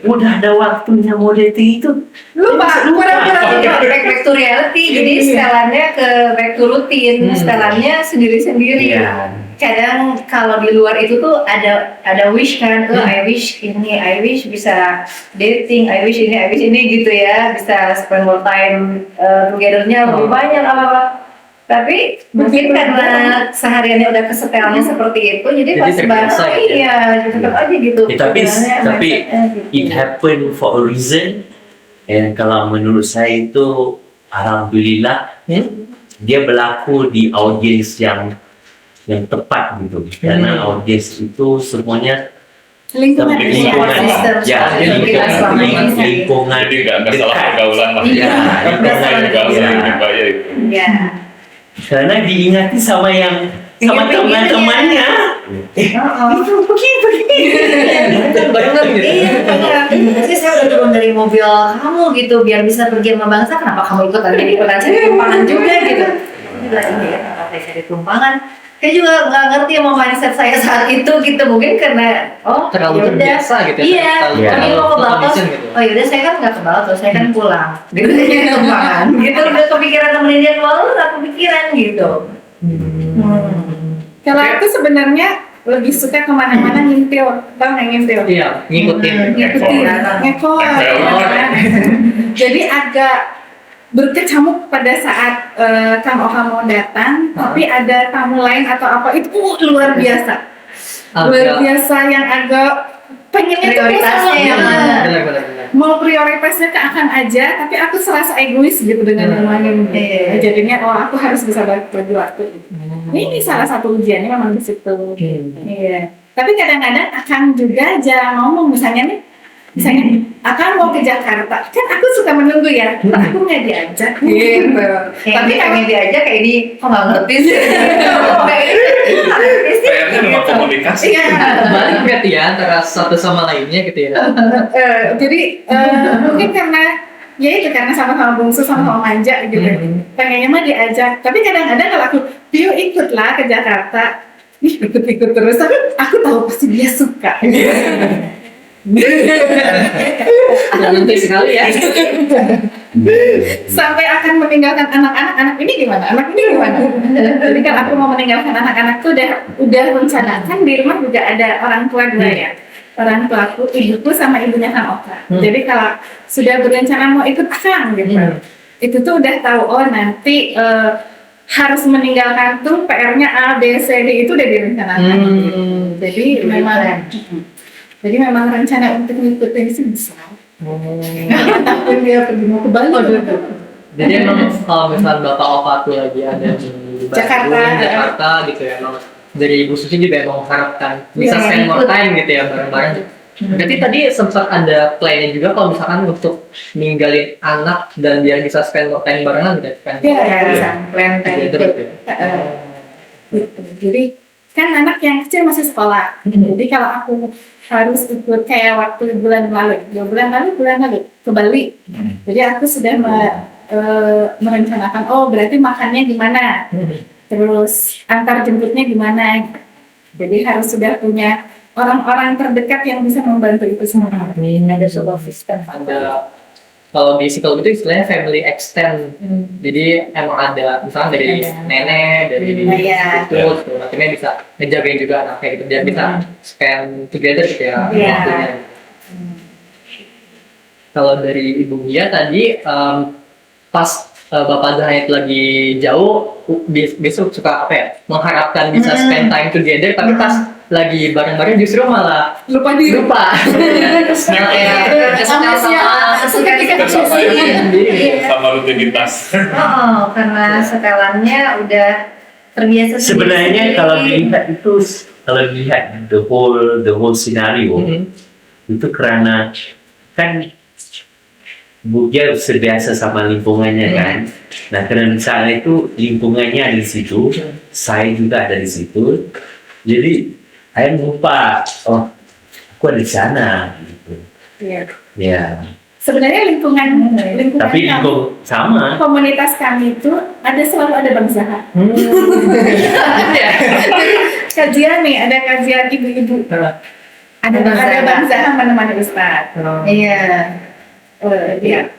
Udah ada waktunya mau dating itu. Lupa back to reality. Jadi setelannya ke back to routine, setelannya sendiri-sendiri. Iya. Kadang kalau di luar itu tuh ada wish kan, I wish ini, I wish bisa dating, I wish ini gitu ya, bisa spend more time together-nya lebih banyak apa-apa. Tapi mungkin karena sehariannya udah kesetelannya seperti itu, jadi pas terbiasa bareng gitu ya. iya, tetap aja gitu. Tapi Pikirannya, mindsetnya gitu. it happened for a reason. And kalau menurut saya itu alhamdulillah dia berlaku di audiens yang tepat gitu. Karena audiens itu semuanya Lingkungan. lingkungan Jadi nggak salah pergaulan lah. Ya, Pergaulan ya. lebih baik. Ya. Karena diingati sama Iya, teman-temannya. Itu begini. banget gitu. Iya, benar. Jadi saya udah turun dari mobil kamu gitu, biar bisa pergi sama bangsa. Kenapa kamu ikutan cari tumpangan juga gitu? Ini lagi ya, kenapa saya cari tumpangan? Saya juga nggak ngerti sama mindset saya saat itu gitu. Mungkin karena Terlalu yaudah. terbiasa gitu ya. Iya, terlalu kalau mau ke Baltos, condition gitu. oh yaudah saya kan nggak ke Baltos, saya kan pulang. Gitu jadi tumpangan. Gitu udah kepikiran temenin dia keluar, nggak kepikiran gitu. Kalau aku sebenarnya lebih suka kemana-mana ngintil, tau nggak ngintil? Iya, ngikutin. Ngikutin, ngekor. Jadi agak berkecamuk pada saat tamu datang, tapi ada tamu lain atau apa itu luar biasa. Luar biasa yang agak pengennya tuh Prioritasnya yang mana? Benar. mau prioritasnya ke akan aja, tapi aku serasa egois gitu dengan yang lain. Iya. Jadinya aku harus bisa bagi waktu. Ini salah satu ujiannya memang di situ. Iya. Tapi kadang-kadang akan juga jarang ngomong, misalnya akan mau ke Jakarta, kan aku suka menunggu ya, aku nggak diajak gitu. Tapi pengen diajak kayak ini, kok nggak ngerti sih? PR-nya memang komunikasi. Iya. Balik berarti ya antara satu sama lainnya gitu ya. Jadi mungkin karena ya itu karena sama-sama bungsu, sama-sama manja gitu. Pengennya mah diajak, tapi kadang-kadang kalau aku, Tio ikutlah ke Jakarta, ikut terus, tapi aku tahu pasti dia suka. Nanti sekali ya. Sampai akan meninggalkan anak-anak anak ini gimana, anak ini gimana. Jadi kan aku mau meninggalkan anak-anak tuh udah rencanakan di rumah juga ada orang tua dua ya. Orang tuaku, ibuku sama ibunya Kang Oka. Jadi kalau sudah berencana mau ikut akang gitu, itu tuh udah tahu oh nanti harus meninggalkan tuh PR-nya A, B, C, D itu udah direncanakan. Jadi memang rencana untuk mengikuti itu besar. Takut dia pergi mau ke Bali. Jadi emang kalau misalnya Bapak Opa tuh lagi ada di Jakarta gitu ya, emang dari Ibu Susi juga emang mengharapkan bisa spend more time gitu ya bareng-bareng. Berarti tadi sempat ada plannya juga kalau misalkan untuk ninggalin anak dan biar bisa spend more time barengan gitu kan? Iya, bisa plan gitu. Jadi kan anak yang kecil masih sekolah. Jadi kalau aku harus ikut kayak waktu bulan lalu ke Bali. Jadi aku sudah merencanakan oh berarti makannya gimana. Terus antar jemputnya gimana, jadi harus sudah punya orang-orang terdekat yang bisa membantu itu semua. Ada support system. Ada kalau di psikologi itu istilahnya family extend. Jadi emang ada misalnya dari nenek, dari itu, akhirnya bisa ngejagain juga anaknya gitu, biar bisa spend together gitu ya waktunya. Kalau dari Ibu Mia tadi pas Bapak Zahid lagi jauh, besok suka apa ya? Mengharapkan bisa spend time together, tapi pas lagi bareng-bareng justru malah lupa. Sama rutinitas. Karena setelannya udah terbiasa. Sebenarnya kalau dilihat the whole scenario itu karena kan Bu Gia terbiasa sama lingkungannya kan. Nah karena misalnya itu lingkungannya ada di situ, saya juga ada di situ. Jadi saya lupa, oh aku ada di sana. Gitu. Iya. Ya. Sebenarnya lingkungan Tapi kami, sama. komunitas kami itu selalu ada Bang Zaha. Kajian nih, ada kajian ibu-ibu. Ada Bang Zaha menemani Ustaz. Iya.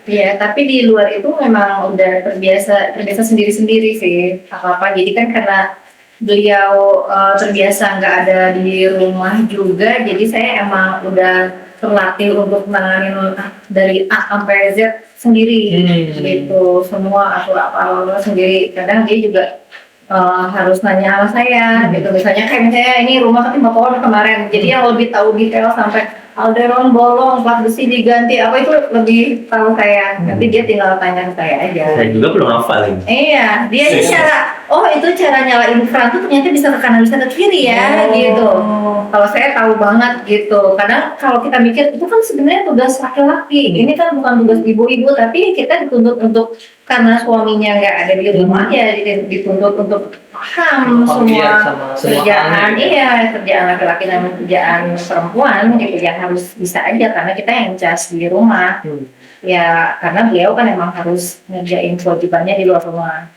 Iya, tapi di luar itu memang udah terbiasa sendiri-sendiri sih apa-apa. Jadi kan karena beliau terbiasa nggak ada di rumah juga, jadi saya emang udah terlatih untuk menanganin dari A sampai Z sendiri gitu, semua apa sendiri. Kadang dia juga harus nanya sama saya gitu, misalnya kayak ini rumah ketimpa pohon kemarin, jadi yang lebih tahu detail sampai alderon bolong, plat besi diganti, apa itu lebih tahu saya. Nanti dia tinggal tanya ke saya aja. Saya juga belum hafal ini. Iya, dia ini itu cara nyalain keran tuh ternyata bisa ke kanan bisa ke kiri ya, gitu. Kalau saya tahu banget gitu. Kadang kalau kita mikir itu kan sebenarnya tugas laki-laki, ini kan bukan tugas ibu-ibu, tapi kita dituntut untuk karena suaminya nggak ada di rumah ya dituntut untuk paham semua kerjaan, kerjaan laki-laki dan kerjaan perempuan gitu yang harus bisa aja karena kita yang cas di rumah. Ya karena beliau kan emang harus ngerjain kewajibannya di luar rumah.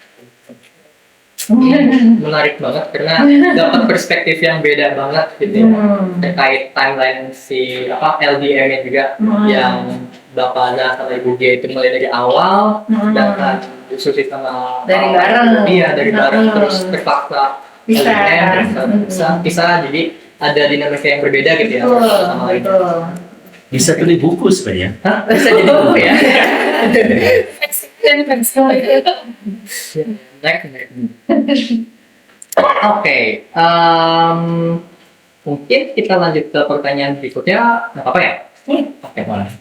Menarik banget karena dapat perspektif yang beda banget gitu ya, terkait timeline si LDM-nya juga yang Bapaknya sama Ibu Gia itu mulai dari awal dan kan Susi sama dari bareng terus terpaksa LDM bisa jadi ada dinamika yang berbeda gitu ya sama itu. Bisa tulis buku sebenarnya. Bisa jadi buku ya. Oke, mungkin kita lanjut ke pertanyaan berikutnya, nggak apa ya? Oke, boleh.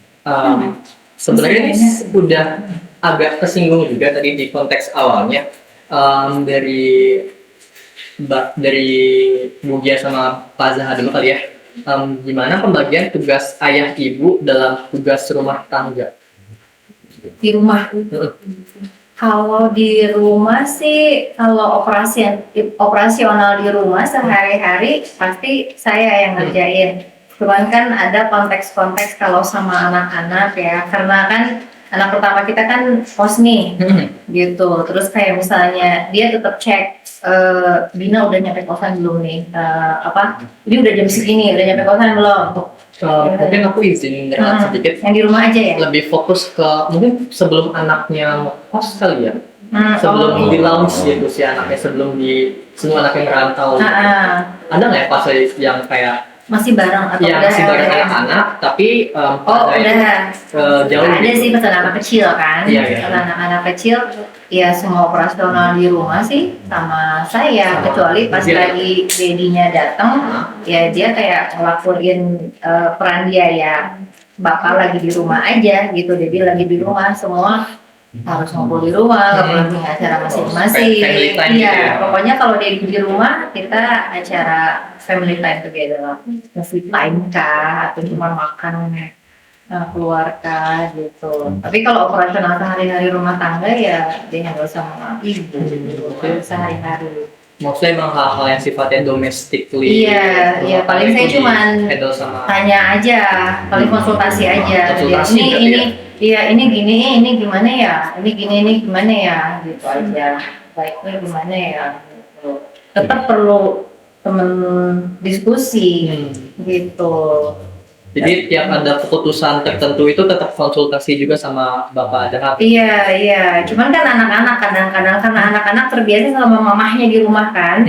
Sebenarnya ini udah agak kesinggung juga tadi di konteks awalnya dari Bu Gia sama Pak Zaha dulu kali ya. Gimana pembagian tugas ayah ibu dalam tugas rumah tangga? Di rumah. Kalau di rumah sih, kalau operasional di rumah sehari-hari pasti saya yang ngerjain. Cuman kan ada konteks-konteks kalau sama anak-anak ya, karena kan anak pertama kita kan kos nih, gitu. Terus kayak misalnya dia tetap cek, Bina udah nyampe kosan belum nih? Ini udah jam segini, udah nyampe kosan belum? Mungkin aku izin sedikit. Yang di rumah aja ya? Lebih fokus ke mungkin sebelum anaknya kos kali ya. sebelum di launch gitu si anaknya, sebelum semua anak yang merantau. Ada nggak ya fase yang kayak masih bareng atau ya udah masih bareng LDM? anak-anak tapi udah jauh ada gitu. sih pas anak kecil kan. Iya. Kalau anak-anak kecil ya semua operasional di rumah sih sama saya, kecuali pas lagi dedinya datang ya dia kayak ngelakuin peran dia ya bapak lagi di rumah aja gitu, jadi lagi di rumah semua harus ngumpul di rumah, nggak boleh punya acara masing-masing. Family time gitu ya. Iya, pokoknya kalau di rumah kita acara family time together lah, movie time kah atau cuma makan keluar kah gitu. Tapi kalau operasional sehari-hari rumah tangga ya dia handle sama ibu sehari-hari. Maksudnya emang hal-hal yang sifatnya domestically. Iya, paling saya cuman handle sama tanya aja, paling konsultasi aja. Konsultasi ini berarti ini iya ini gini, ini gimana ya, ini gimana ya, gitu aja. Baiknya gimana ya, gitu. Tetap perlu temen diskusi, gitu. Jadi tiap ada keputusan tertentu itu tetap konsultasi juga sama Bapak Dahab. Iya. Cuman kan anak-anak kadang-kadang karena anak-anak terbiasa sama mamahnya di rumah kan.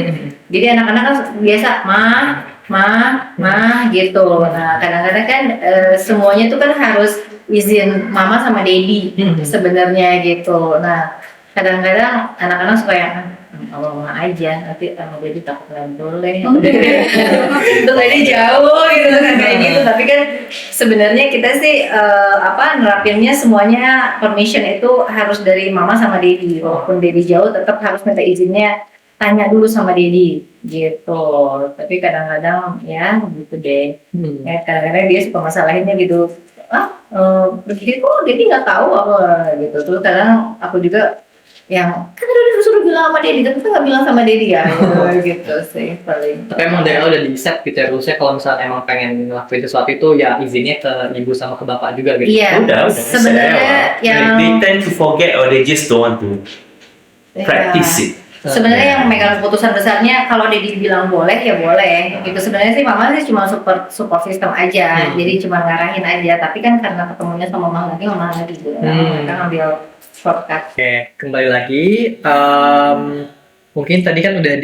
Jadi anak-anak kan biasa mah gitu. Nah kadang-kadang kan semuanya itu kan harus izin mama sama daddy sebenarnya gitu. Nah kadang-kadang anak-anak suka yang mama aja, nanti sama daddy takut nggak boleh. Itu kayaknya jauh gitu kan kayak gitu. Tapi kan sebenarnya kita sih nerapinnya semuanya permission itu harus dari mama sama daddy. Walaupun daddy jauh tetap harus minta izinnya, tanya dulu sama daddy gitu. Tapi kadang-kadang ya gitu deh. Ya, kadang-kadang dia suka masalahinnya gitu. Begini kok daddy nggak tahu apa gitu. Terus kadang aku juga yang kan udah disuruh bilang sama daddy, tapi nggak bilang sama daddy ya gitu sih paling. Tapi emang dari awal udah di set gitu ya rulesnya, kalau misalnya emang pengen ngelakuin sesuatu itu ya izinnya ke ibu sama ke bapak juga gitu. Iya. Udah. Sebenarnya yang They tend to forget or they just don't want to practice it. sebenarnya yang megang keputusan besarnya kalau daddy bilang boleh ya boleh gitu. Sebenarnya sih mama sih cuma support system aja, jadi cuma ngarahin aja. Tapi kan karena ketemunya sama mama lagi gitu, mereka ngambil shortcut. Oke, kembali lagi. Mungkin tadi kan udah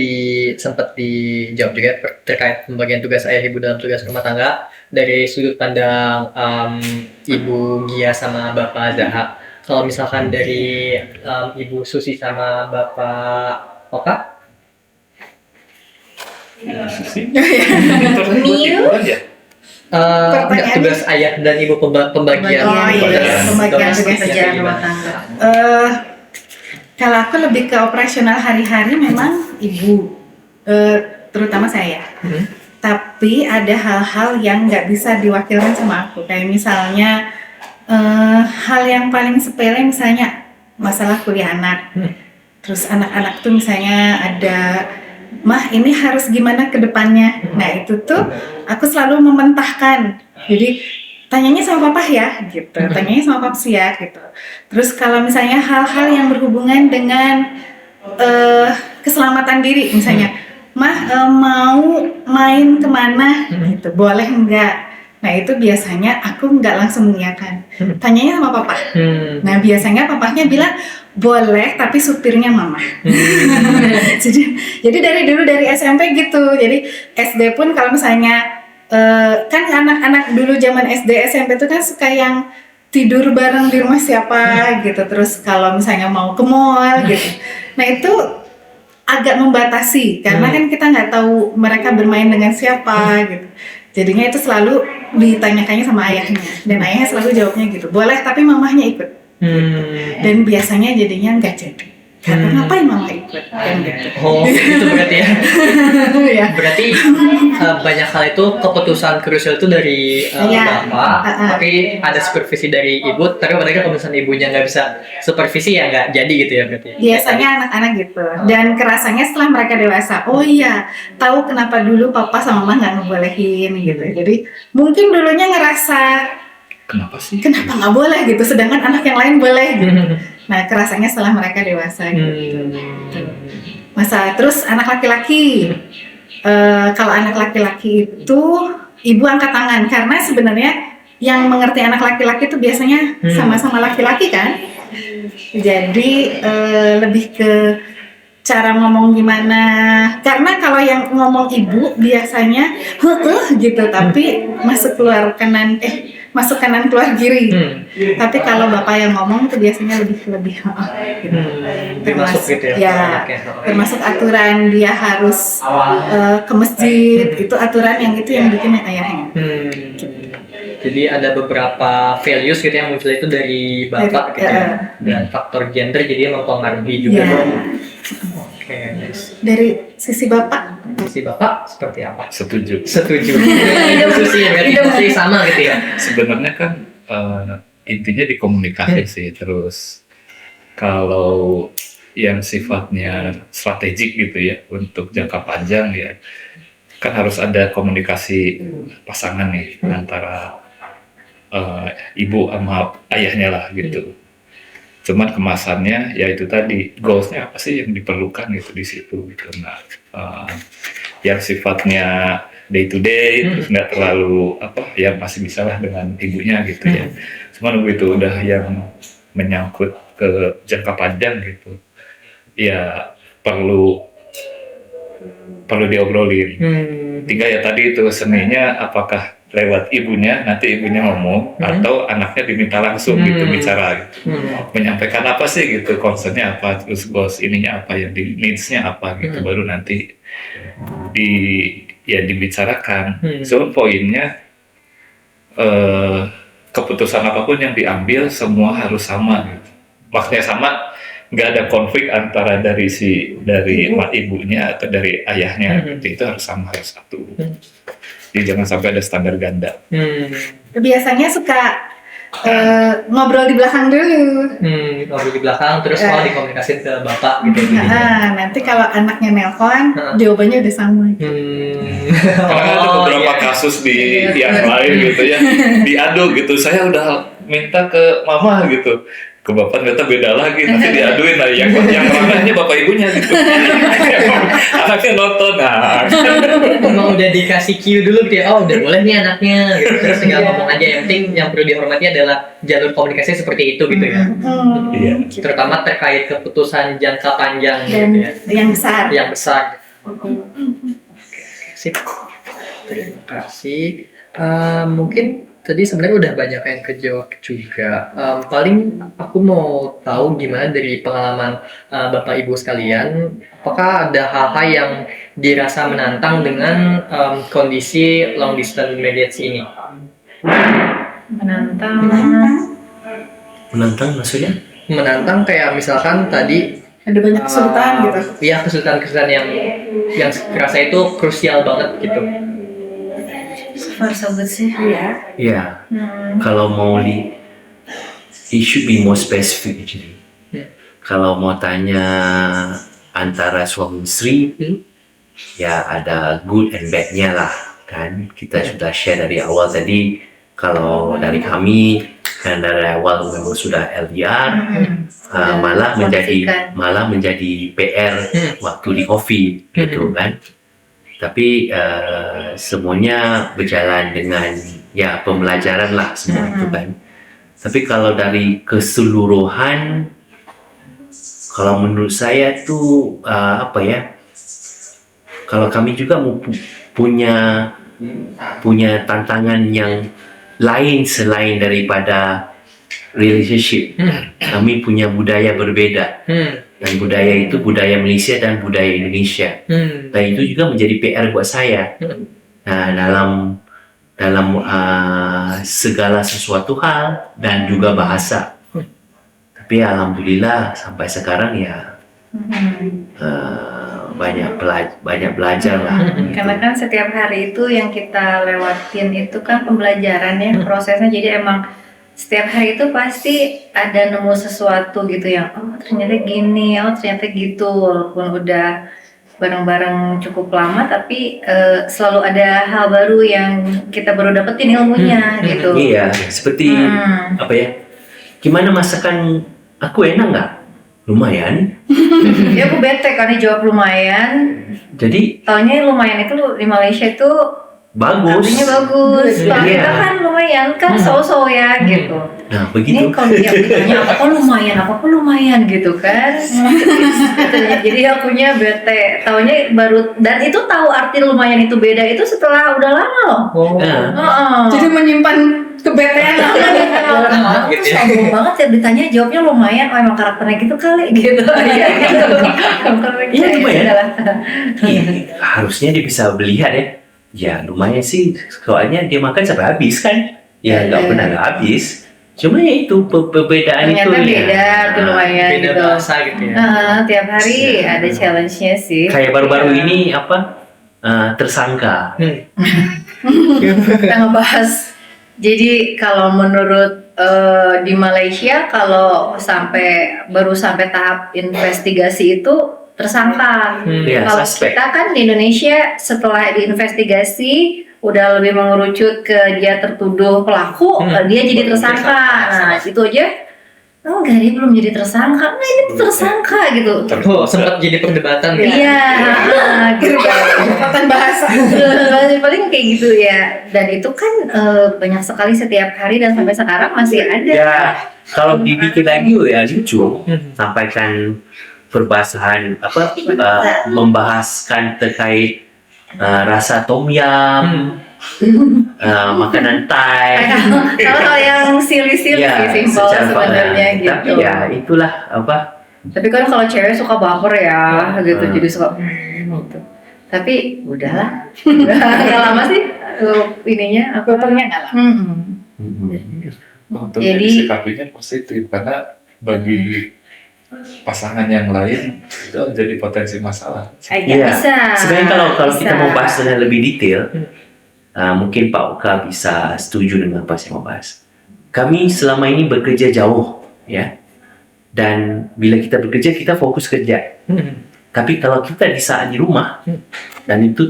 sempat dijawab juga terkait pembagian tugas ayah ibu dalam tugas rumah tangga dari sudut pandang Ibu Gia sama Bapak Zahab. Kalau misalkan dari Ibu Susi sama Bapak Oka? Enggak, tugas ayah dan ibu pembagian. Pembagian tugas kerjaan rumah tangga. Kalau aku lebih ke operasional hari-hari memang ibu, terutama saya. Tapi ada hal-hal yang nggak bisa diwakilkan sama aku. Kayak misalnya hal yang paling sepele misalnya masalah kuliah anak. Terus anak-anak tuh misalnya ada, mah ini harus gimana ke depannya. Nah itu tuh aku selalu mementahkan. Jadi tanyanya sama papa ya gitu, tanyanya sama paps ya gitu. Terus kalau misalnya hal-hal yang berhubungan dengan keselamatan diri misalnya, mah mau main kemana gitu, boleh enggak? Nah itu biasanya aku nggak langsung mengiyakan, tanyanya sama papa. Nah biasanya papahnya bilang boleh tapi supirnya mama. jadi dari dulu dari SMP gitu. Jadi SD pun kalau misalnya kan anak-anak dulu zaman SD SMP itu kan suka yang tidur bareng di rumah siapa gitu. Terus kalau misalnya mau ke mall gitu. Nah itu agak membatasi karena kan kita nggak tahu mereka bermain dengan siapa gitu. Jadinya itu selalu ditanyakannya sama ayahnya, dan ayahnya selalu jawabnya gitu, boleh tapi mamahnya ikut. Dan biasanya jadinya nggak jadi, karena ngapain mama ikut kan gitu. Oh itu berarti ya. Ya. Berarti banyak hal itu keputusan krusial itu dari bapak, tapi ada supervisi dari ibu. Tapi padahal kalau misalnya ibunya nggak bisa supervisi ya nggak jadi gitu ya berarti. Biasanya anak-anak gitu. Dan kerasanya setelah mereka dewasa, oh iya, tahu kenapa dulu papa sama mama nggak ngebolehin gitu. Jadi mungkin dulunya ngerasa Kenapa sih? kenapa nggak boleh gitu, sedangkan anak yang lain boleh gitu. Nah kerasanya setelah mereka dewasa gitu. Terus anak laki-laki, kalau anak laki-laki itu ibu angkat tangan, karena sebenarnya yang mengerti anak laki-laki itu biasanya sama-sama laki-laki kan. Jadi lebih ke cara ngomong gimana. Karena kalau yang ngomong ibu biasanya gitu, tapi masuk kanan keluar kiri. Tapi kalau bapak yang ngomong itu biasanya lebih gitu. Dimasuk gitu ya. Ya, Oke. termasuk aturan dia harus ke masjid, itu aturan yang bikin ayahnya. Jadi ada beberapa values gitu yang muncul itu dari bapak gitu ya. Dan faktor gender jadi mempengaruhi juga. Ya. Oke, nice. Dari sisi bapak, Sisi bapak seperti apa? Setuju. Setuju. Itu sih berarti pasti sama gitu ya. Sebenarnya kan intinya di komunikasi sih. Terus kalau yang sifatnya strategik gitu ya untuk jangka panjang ya kan harus ada komunikasi pasangan nih antara ibu sama ayahnya lah gitu. Cuman kemasannya ya itu tadi goalsnya apa sih yang diperlukan gitu di situ gitu. Nah, yang sifatnya day to day terus nggak terlalu ya masih bisa lah dengan ibunya gitu ya. Cuman begitu udah yang menyangkut ke jangka panjang gitu ya perlu diobrolin. Tinggal ya tadi itu seninya apakah lewat ibunya, nanti ibunya ngomong atau anaknya diminta langsung gitu bicara gitu. Menyampaikan apa sih gitu, concernnya apa, terus goals ininya apa, yang needs-nya apa gitu, baru nanti dibicarakan. So poinnya keputusan apapun yang diambil semua harus sama gitu. Maksudnya sama, nggak ada konflik antara dari ibunya atau dari ayahnya gitu. Itu harus sama, harus satu. Jadi jangan sampai ada standar ganda. biasanya suka ngobrol di belakang dulu. Ngobrol di belakang terus malah dikomunikasiin ke bapak gitu. Nanti kalau anaknya nelpon, jawabannya udah sama. Karena ada beberapa kasus di yang lain gitu ya, diadu gitu. Saya udah minta ke mama gitu, ke bapak ternyata beda lagi, nanti diaduin lah yang marahnya bapak ibunya gitu. Anaknya nonton, Emang udah dikasih cue dulu gitu ya, oh udah boleh nih anaknya gitu. Terus tinggal ngomong aja, yang penting yang perlu dihormati adalah jalur komunikasi seperti itu gitu ya. Iya. Terutama terkait keputusan jangka panjang Dan gitu ya. yang besar. Sip. Terima kasih. Mungkin tadi sebenarnya udah banyak yang kejawab juga. Paling aku mau tahu gimana dari pengalaman Bapak Ibu sekalian, apakah ada hal-hal yang dirasa menantang dengan kondisi long distance marriage ini? Menantang maksudnya? Menantang kayak misalkan tadi Ada banyak kesulitan gitu. Iya, kesulitan-kesulitan yang kerasa itu krusial banget gitu. Far so good sih. Ya, kalau mau it should be more specific actually. Kalau mau tanya antara suami istri, ya ada good and bad-nya lah kan. Kita sudah share dari awal tadi. Kalau dari kami kan dari awal memang sudah LDR, malah menjadi PR waktu di coffee gitu kan. Tapi semuanya berjalan dengan ya pembelajaran lah semua itu kan. Tapi kalau dari keseluruhan, kalau menurut saya tuh kalau kami juga punya tantangan yang lain selain daripada relationship. Kami punya budaya berbeda. Dan budaya itu budaya Malaysia dan budaya Indonesia. Dan itu juga menjadi PR buat saya. Nah, dalam segala sesuatu hal dan juga bahasa. Tapi alhamdulillah sampai sekarang ya banyak belajar lah. Karena kan setiap hari itu yang kita lewatin itu kan pembelajaran ya, prosesnya. Jadi emang setiap hari itu pasti ada nemu sesuatu gitu yang ternyata gini, ternyata gitu. Walaupun udah bareng-bareng cukup lama, tapi selalu ada hal baru yang kita baru dapetin ilmunya gitu. Iya, seperti gimana masakan aku enak nggak? Lumayan. Ya aku bete karena jawab lumayan. Jadi Taunya lumayan itu di Malaysia itu bagus. Artinya bagus. Kalau Iya. kita kan lumayan kan so-so ya gitu. Nah, Ini begitu. kalau tiap ditanya apa lumayan gitu kan. Jadi akunya bete. Taunya baru, dan itu tahu arti lumayan itu beda itu setelah udah lama loh. Oh. Nah, Heeh. Jadi menyimpan kebetean. Emang Gitu tuh ya. sombong banget ya ditanya jawabnya lumayan. Oh emang karakternya gitu kali gitu. Iya gitu. Iya, lumayan. Udahlah. harusnya dia bisa melihat ya. Ya lumayan sih, soalnya dia makan sampai habis kan. Ya nggak pernah nggak habis. Cuma ya itu perbedaan itu Ternyata ya. beda tuh lumayan Beda gitu. bahasa gitu ya. Tiap hari ada challenge-nya sih. Kayak baru-baru ini apa tersangka. Kita ngebahas. Jadi kalau menurut di Malaysia kalau baru sampai tahap investigasi itu tersangka. Ya, Kalau suspek. kita kan di Indonesia setelah diinvestigasi udah lebih mengerucut ke dia tertuduh pelaku, dia jadi tersangka. Nah itu aja enggak, dia belum jadi tersangka. Nah ini tuh tersangka gitu. Oh, sempat jadi perdebatan ya. Iya, gitu. Kekuatan bahasa. Paling kayak gitu ya. Dan itu kan banyak sekali setiap hari dan sampai sekarang masih ada. Ya kalau dibikin lagi ya lucu. Sampaikan perbahasan apa membahaskan terkait rasa tom yum, makanan Thai. Kalau yang silly-silly Ya, sih, simpel secara sebenarnya tapi gitu. ya itulah apa. Tapi kan kalau cewek suka baper ya, gitu, Hmm. jadi suka gitu. Tapi udahlah, nggak lama sih ininya apa? Bapernya nggak lama. Untuk Jadi- disikapinya positif karena bagi pasangan yang lain itu jadi potensi masalah. Iya. Bisa. Sebenarnya kalau kita bisa. mau bahas dengan lebih detail, mungkin Pak Oka bisa setuju dengan apa saya mau bahas. Kami selama ini bekerja jauh, ya. Dan bila kita bekerja, kita fokus kerja. Tapi kalau kita di saat di rumah, dan itu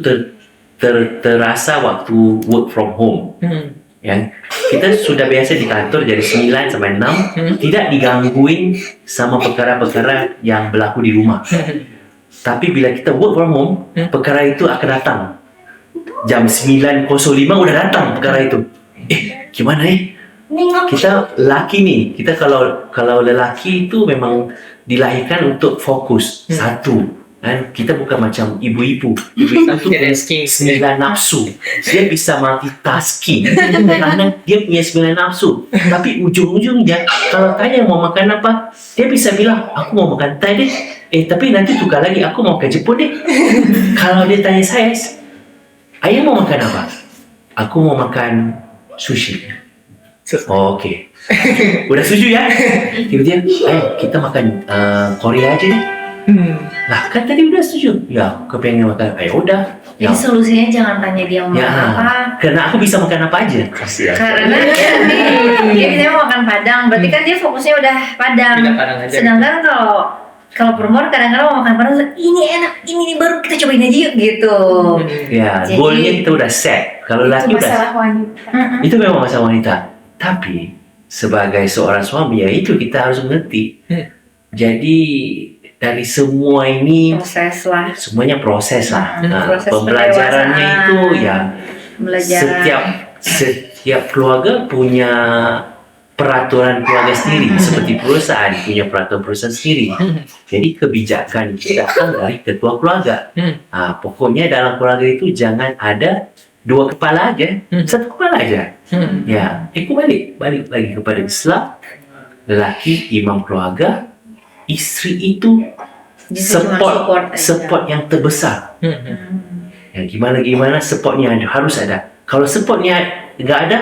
terasa waktu work from home, ya. Kita sudah biasa di kantor dari 9 sampai 6, tidak digangguin sama perkara-perkara yang berlaku di rumah. Tapi bila kita work from home, perkara itu akan datang. Jam 9.05 udah datang perkara itu. Gimana kita laki nih, kita kalau lelaki itu memang dilahirkan untuk fokus satu, kan? Kita bukan macam ibu-ibu. Ibu itu Multitasking. 9 nafsu, dia bisa multitasking karena dia punya 9 nafsu. Tapi ujung-ujungnya kalau tanya mau makan apa, dia bisa bilang aku mau makan Thai deh. Tapi nanti tukar lagi aku mau ke Jepun deh. Kalau dia tanya saya, ayah mau makan apa? Aku mau makan sushi. Oke. Udah setuju ya? Tiba-tiba, ayo kita makan Korea aja deh. Lah kan tadi udah setuju. Ya, kepengen makan. Ayo udah. Jadi solusinya jangan tanya dia mau Ya, makan apa. karena aku bisa makan apa aja. Kasihan. Karena dia biasanya mau makan Padang, berarti kan dia fokusnya udah Padang. Tidak Padang aja. Sedangkan kalau perempuan kadang-kadang mau makan Padang, ini enak, ini baru kita cobain aja yuk gitu. Ya, Jadi- goalnya kita udah set. Kalau Itu laki udah, masalah wanita. itu memang masalah wanita. Tapi sebagai seorang suami ya itu kita harus mengerti. Jadi dari semua ini Proses lah, semuanya proses lah. Proses Pembelajarannya pendewasaan. itu ya belajar. setiap keluarga punya peraturan keluarga sendiri, seperti perusahaan punya peraturan perusahaan sendiri. Jadi kebijakan itu datang dari ketua keluarga. Pokoknya dalam keluarga itu jangan ada 2 kepala aja, 1 kepala aja. Ya, balik lagi kepada Islam. Lelaki imam keluarga, istri itu Justru cuma support aja. support yang terbesar. Ya, gimana supportnya harus ada. Kalau supportnya nggak ada,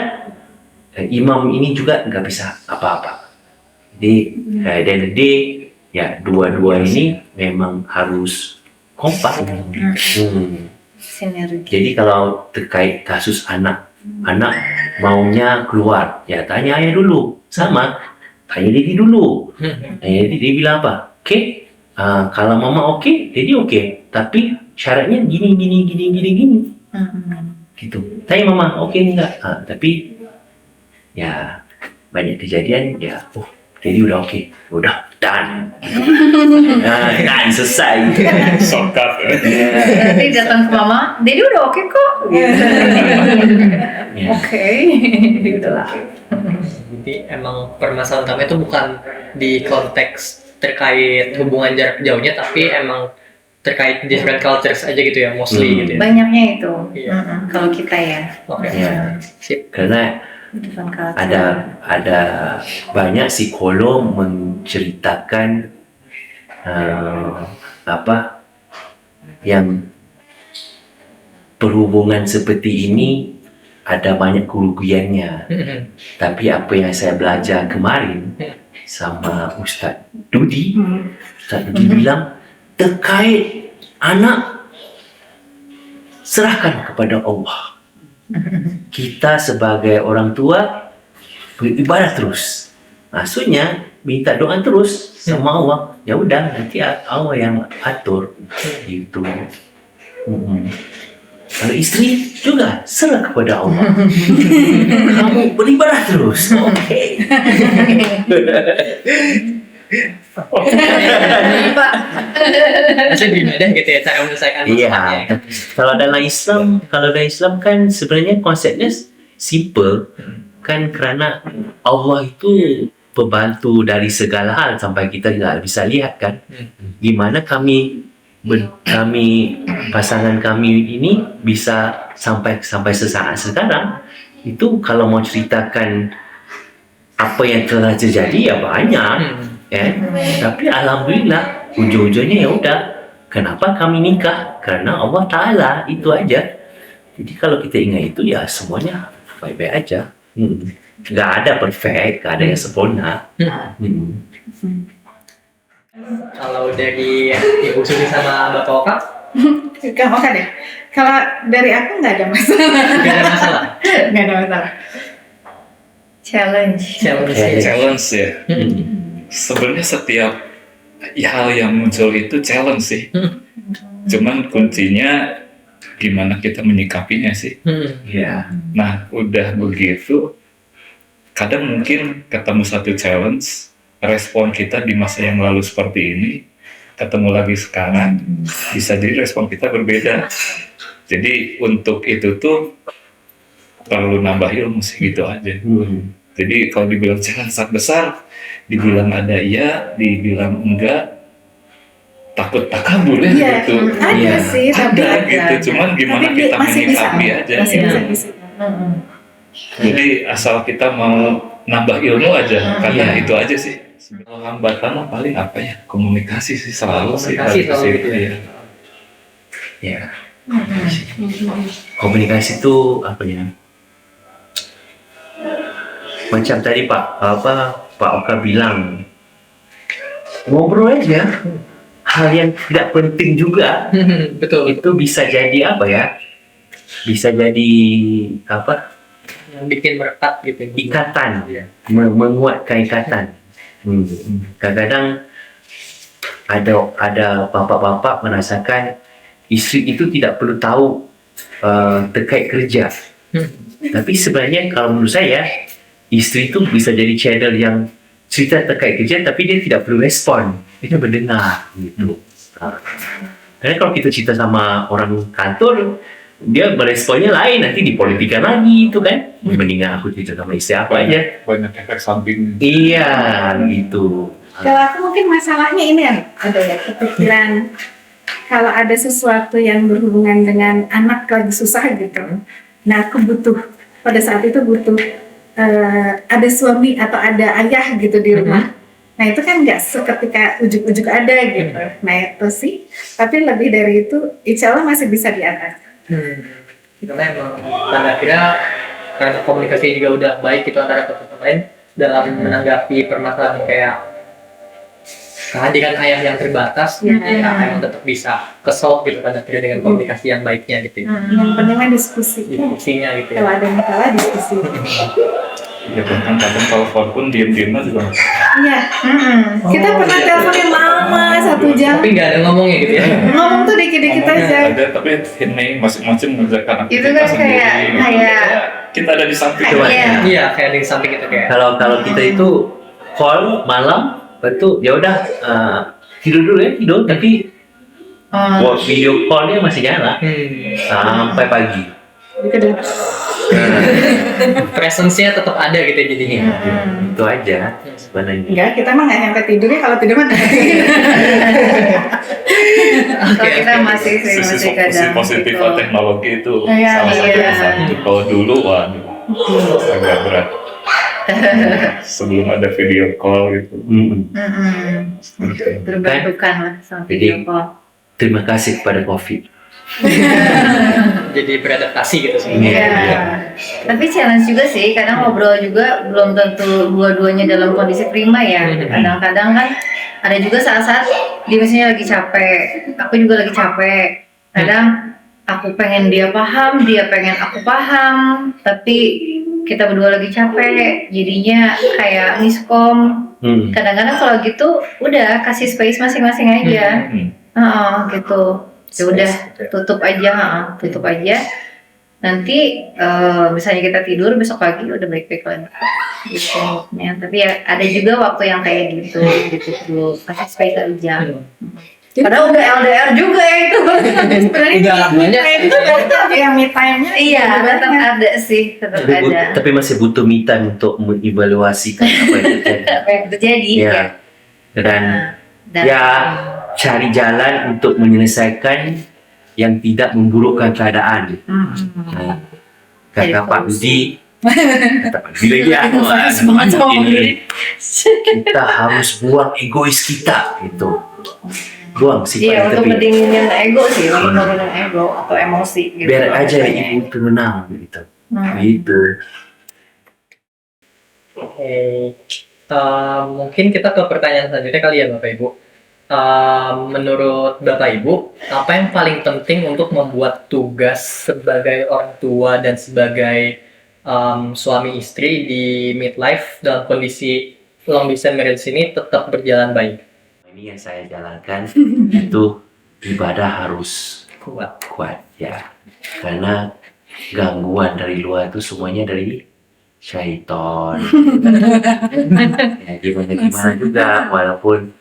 imam ini juga nggak bisa apa-apa. Jadi at the end of the day, ya dua-dua ini memang harus kompak. Sinergi. Jadi kalau terkait kasus anak maunya keluar, ya tanya ayah dulu, sama tanya Dedi dulu. Dia bilang apa? Oke, kalau mama oke, Dedi oke. Tapi syaratnya gini. Gitu. Tanya mama, oke enggak? Tapi ya banyak kejadian ya, Jadi udah oke, udah done. Nah, selesai. Shortcut. Nanti datang ke mama, Dedi udah oke kok. Ya. Oke, Dedi udah oke. Jadi emang permasalahan utama itu bukan di konteks terkait hubungan jarak jauhnya, tapi emang terkait different cultures aja gitu ya, mostly gitu ya. Banyaknya itu. Iya. Kalau kita ya. Oke. Ya. Sip. Karena Different culture. ada banyak psikolog menceritakan apa yang perhubungan seperti ini ada banyak kerugiannya. Tapi apa yang saya belajar kemarin sama Ustaz Dudi bilang terkait anak, serahkan kepada Allah. Kita sebagai orang tua beribadah terus. Maksudnya minta doa terus sama Allah. Ya udah, nanti Allah yang atur gitu. Kalau istri juga serah kepada Allah. Kamu beribadah terus. Oke. Pak. Maksudnya gimana gitu ya cara menyelesaikan Iya. masalahnya. Kalau dalam Islam kan sebenarnya konsepnya simple kan, kerana Allah itu pembantu dari segala hal sampai kita nggak bisa lihat kan. Gimana kami pasangan kami ini bisa sampai sesaat sekarang itu, kalau mau ceritakan apa yang telah terjadi ya banyak. Tapi alhamdulillah ujung-ujungnya ya udah, kenapa kami nikah, karena Allah Ta'ala, itu aja. Jadi kalau kita ingat itu ya semuanya baik-baik aja. Nggak ada perfect, nggak ada yang sempurna. Kalau dari Ibu Susi sama Bapak Oka, Kamu kan ya? Kalau dari aku nggak ada masalah. nggak ada masalah. Nggak ada masalah. Challenge. Challenge ya. Sebenarnya setiap hal yang muncul itu challenge sih. Cuman kuncinya gimana kita menyikapinya sih. Ya. Nah, udah begitu, kadang mungkin ketemu satu challenge, respon kita di masa yang lalu seperti ini, ketemu lagi sekarang, bisa jadi respon kita berbeda. Jadi untuk itu tuh perlu nambah ilmu sih, gitu aja. Jadi kalau dibilang challenge sangat besar, dibilang ada iya, dibilang enggak, takut takabur ya Iya, gitu. ada sih, tapi Ada gitu, cuman gimana tapi kita masih bisa. menyikapi aja. Masih gitu. bisa. Jadi asal kita mau nambah ilmu aja, karena itu aja sih. Kalau hambatan mah paling apa ya? Komunikasi sih selalu sih. Komunikasi harus selalu sih, gitu ya. iya. Ya. Komunikasi itu apa ya? Macam tadi Pak Oka bilang, ngobrol aja. Hal yang tidak penting juga Betul. itu bisa jadi apa ya? Bisa jadi apa? Yang bikin merekat gitu. Ikatan, menguatkan ikatan. Kadang-kadang ada bapak-bapak merasakan isteri itu tidak perlu tahu terkait kerja. Tapi sebenarnya kalau menurut saya, isteri itu bisa jadi channel yang cerita terkait kerja, tapi dia tidak perlu respon, dia mendengar gitu. Karena kalau kita cerita sama orang kantor, dia meresponnya lain, nanti dipolitikan lagi itu kan. Mendingan aku cerita sama istri apa aja. Banyak efek samping. Iya gitu. Kalau aku mungkin masalahnya ini ada ya kepikiran kalau ada sesuatu yang berhubungan dengan anak lagi susah gitu. Nah aku butuh pada saat itu butuh ada suami atau ada ayah gitu di rumah. Nah itu kan nggak seketika ujuk-ujuk ada gitu. Nah itu sih. Tapi lebih dari itu, insya Allah masih bisa diatasi. Karena emang pada akhirnya karena komunikasi juga udah baik gitu antara satu sama lain dalam menanggapi permasalahan kayak kehadiran ayah yang terbatas, ya emang tetap bisa ke-solve gitu pada akhirnya dengan komunikasi yang baiknya gitu. Yang penting mah diskusi. Diskusinya gitu ya. Kalau ada yang salah diskusi. Ya bahkan kadang telepon pun diem-diem juga. Iya. Kita pernah teleponin lama 1 jam. Tapi nggak ada ngomongnya gitu ya. Ngomong tuh dikit-dikit Ngomongnya aja. ada, tapi ini masing-masing mengerjakan Itu aktivitas kan kayak sendiri. Kita ada di samping. Coba. Iya. Iya, kayak di samping gitu kayak. Kalau kita itu call malam, lepas tu ya udah tidur dulu ya, tidur, tapi video call-nya masih nyala sampai pagi. Presence-nya tetap ada gitu jadinya. Itu aja sebenarnya. Enggak, kita mah nggak nyampe tidurnya, kalau tidur mah Kalau kita masih Sisi kadang positif gitu. teknologi itu Iya, salah satu iya. yang satu. Kalau dulu waduh agak berat. Sebelum ada video call gitu. Terbantukan lah sama video call. Terima kasih kepada COVID. Jadi beradaptasi gitu sih. Iya. Tapi challenge juga sih, kadang ngobrol juga belum tentu dua-duanya dalam kondisi prima ya. Kadang-kadang kan ada juga saat-saat dia misalnya lagi capek, aku juga lagi capek. Kadang aku pengen dia paham, dia pengen aku paham, tapi kita berdua lagi capek, jadinya kayak miskom. Kadang-kadang kalau gitu udah kasih space masing-masing aja. Gitu. Ya udah tutup aja. Nanti misalnya kita tidur besok pagi udah baik-baik lagi. Gitu moodnya. Tapi ya ada juga waktu yang kayak gitu dulu kasih space aja. Padahal udah LDR juga ya itu. Udah banyak. itu ya me time-nya. Iya, tetap ada sih, tetap ada. Tapi masih butuh me time untuk mengevaluasi apa yang terjadi. Apa yang terjadi Ya. ya. Dan Dan ya cari jalan untuk menyelesaikan yang tidak memburukkan keadaan. Nah, Cari kata Pak solusi. Budi, kata Pak Budi lagi ya, ini, kita harus buang egois kita gitu. Buang sifat Iya, yang untuk tapi mendinginin ego sih, untuk menurunin ego atau emosi gitu. biar aja bahasanya. ibu tenang gitu. Hmm. Gitu. Oke, mungkin kita ke pertanyaan selanjutnya kali ya Bapak Ibu. Menurut Bapak Ibu, apa yang paling penting untuk membuat tugas sebagai orang tua dan sebagai suami istri di midlife dalam kondisi long distance marriage ini tetap berjalan baik? Ini yang saya jalankan itu ibadah harus kuat ya, karena gangguan dari luar itu semuanya dari syaitan. Ya, gimana juga walaupun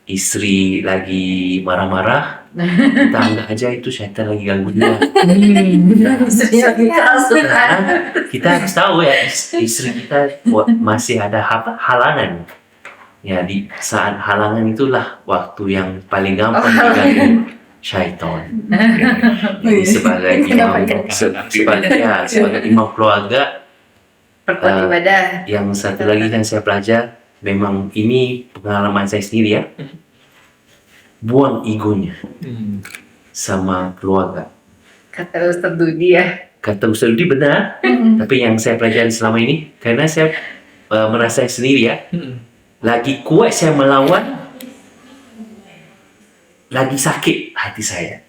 istri lagi marah-marah, kita anggap aja itu syaitan lagi ganggu dia. Karena kita harus tahu ya, istri kita masih ada halangan. Ya, di saat halangan itulah waktu yang paling gampang diganggu syaitan. Jadi sebagai imam, sebagai imam keluarga, Perkuat ibadah. yang satu lagi yang saya pelajari, memang ini pengalaman saya sendiri ya, buang egonya sama keluarga. Kata Ustaz Dudi ya. Kata Ustaz Dudi benar, tapi yang saya pelajari selama ini, karena saya merasa sendiri ya, lagi kuat saya melawan, lagi sakit hati saya.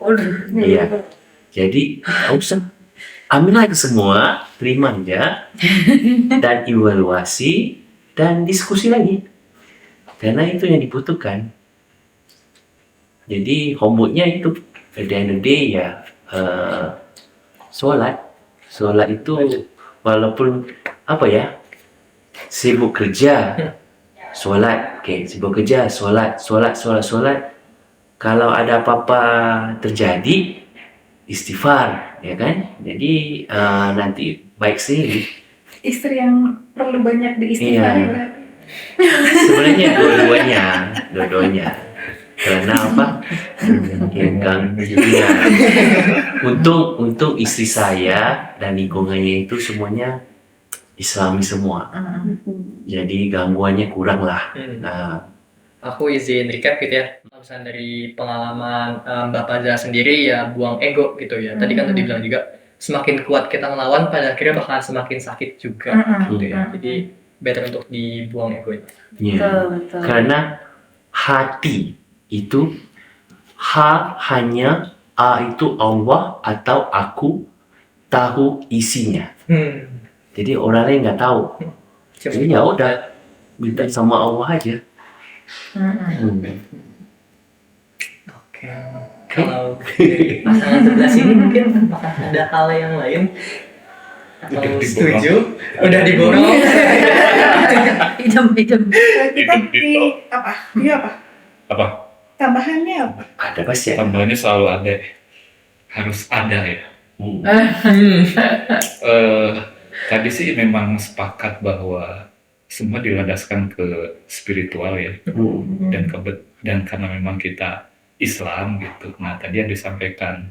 Iya. Jadi nggak usah, ambil aja semua, terima aja, dan evaluasi dan diskusi lagi, karena itu yang dibutuhkan. Jadi homeworknya itu at the end of the day ya, sholat itu walaupun apa ya, sibuk kerja, sholat, sibuk kerja, sholat. Kalau ada apa-apa terjadi, istighfar, ya kan? Jadi nanti baik sendiri. Istri yang perlu banyak diistighfari berarti. Sebenarnya dua-duanya. Karena apa? Ya. Untung istri saya dan lingkungannya itu semuanya Islami semua. Jadi gangguannya kurang lah. Nah, Aku izin recap gitu ya. Pesan dari pengalaman Bapak Zah sendiri ya, buang ego gitu ya. Tadi kan tadi bilang juga semakin kuat kita melawan, pada akhirnya bakal semakin sakit juga gitu ya. Jadi better untuk dibuang ego itu. ya. Betul. Karena hati itu hanya A itu Allah atau aku tahu isinya. Jadi orang lain nggak tahu. Jadi ya udah, minta sama Allah aja. Oke. Kalau pasangan sebelah sini mungkin apakah ada hal yang lain? Kalau setuju, udah diborong. Idem. Kita Hidup di di apa? Dia apa? apa? Tambahannya apa? Ada pasti ya. Tambahannya selalu ada, harus ada ya. Tadi sih memang sepakat bahwa semua dilandaskan ke spiritual ya, dan karena memang kita Islam gitu. Nah tadi yang disampaikan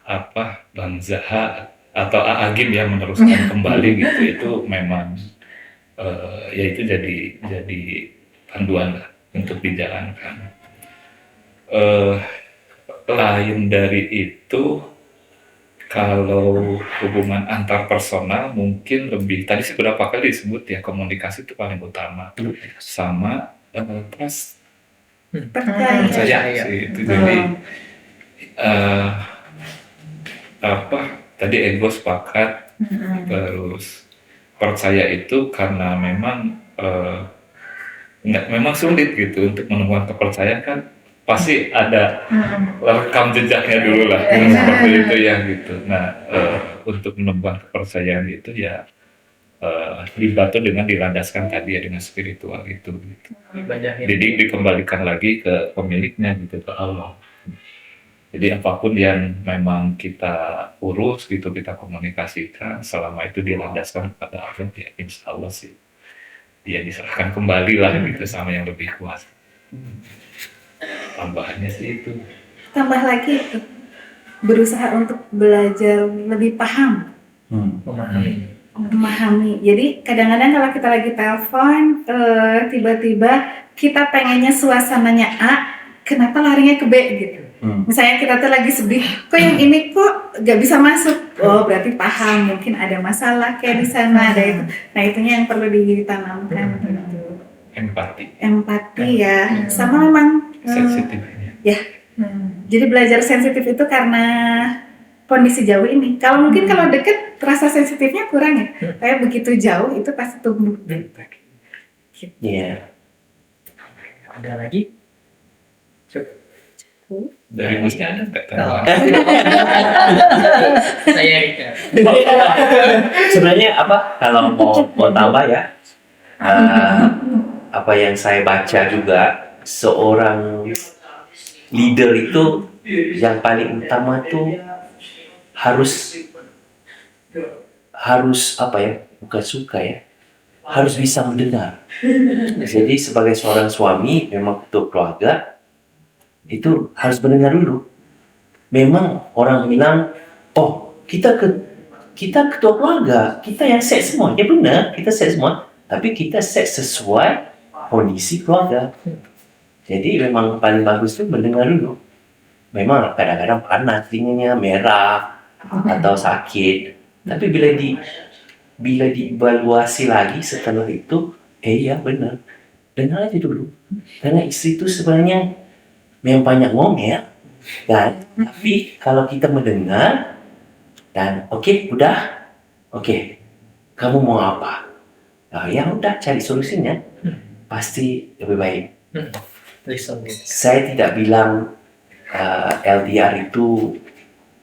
apa Bang Zaha atau Agim yang meneruskan kembali gitu, itu memang ya itu jadi panduan lah untuk dijalankan. Lain dari itu, kalau hubungan antar personal mungkin lebih, tadi sih berapa kali disebut ya, komunikasi itu paling utama, sama trust, Percaya. percaya sih itu. Jadi apa tadi ego sepakat, terus percaya itu karena memang memang sulit gitu untuk menemukan kepercayaan, kan pasti ada rekam jejaknya dulu lah seperti itu ya gitu. Nah untuk menemukan kepercayaan itu ya dibantu dengan dilandaskan tadi ya dengan spiritual itu gitu. Jadi dikembalikan lagi ke pemiliknya gitu, ke Allah. Jadi apapun yang memang kita urus gitu, kita komunikasikan, selama itu dilandaskan pada Allah, ya insya Allah sih dia diserahkan kembali lah gitu sama yang lebih kuat. Tambahannya sih itu. Tambah lagi itu berusaha untuk belajar lebih paham, memahami. Jadi kadang-kadang kalau kita lagi telepon, tiba-tiba kita pengennya suasananya A, kenapa larinya ke B gitu. Misalnya kita tuh lagi sedih, kok yang ini kok gak bisa masuk? Oh berarti paham, mungkin ada masalah kayak di sana, ada itu. Nah itunya yang perlu ditanamkan gitu. Empati ya, sama memang Sensitifnya. ya. Jadi belajar sensitif itu karena kondisi jauh ini. Kalau mungkin kalau deket rasa sensitifnya kurang ya. Kayak begitu jauh itu pasti tumbuh. Iya. Ada lagi? Dari Masnya ada nggak? Saya Rika. Sebenarnya apa kalau mau tambah ya, apa yang saya baca juga, seorang leader itu yang paling utama tuh harus apa ya, bukan suka ya, harus bisa mendengar. Jadi sebagai seorang suami, memang ketua keluarga itu harus mendengar dulu. Memang orang bilang, oh kita ketua keluarga, kita yang set semua. Ya benar, kita set semua, tapi kita set sesuai kondisi keluarga. Jadi memang paling bagus itu mendengar dulu. Memang kadang-kadang panas, dinginnya merah atau sakit, tapi bila dievaluasi lagi setelah itu, iya benar, dengar aja dulu. Karena istri itu sebenarnya memang banyak ngomel, kan? Tapi kalau kita mendengar dan oke, kamu mau apa? Nah, ya udah cari solusinya, pasti lebih baik. Listen. Saya tidak bilang LDR itu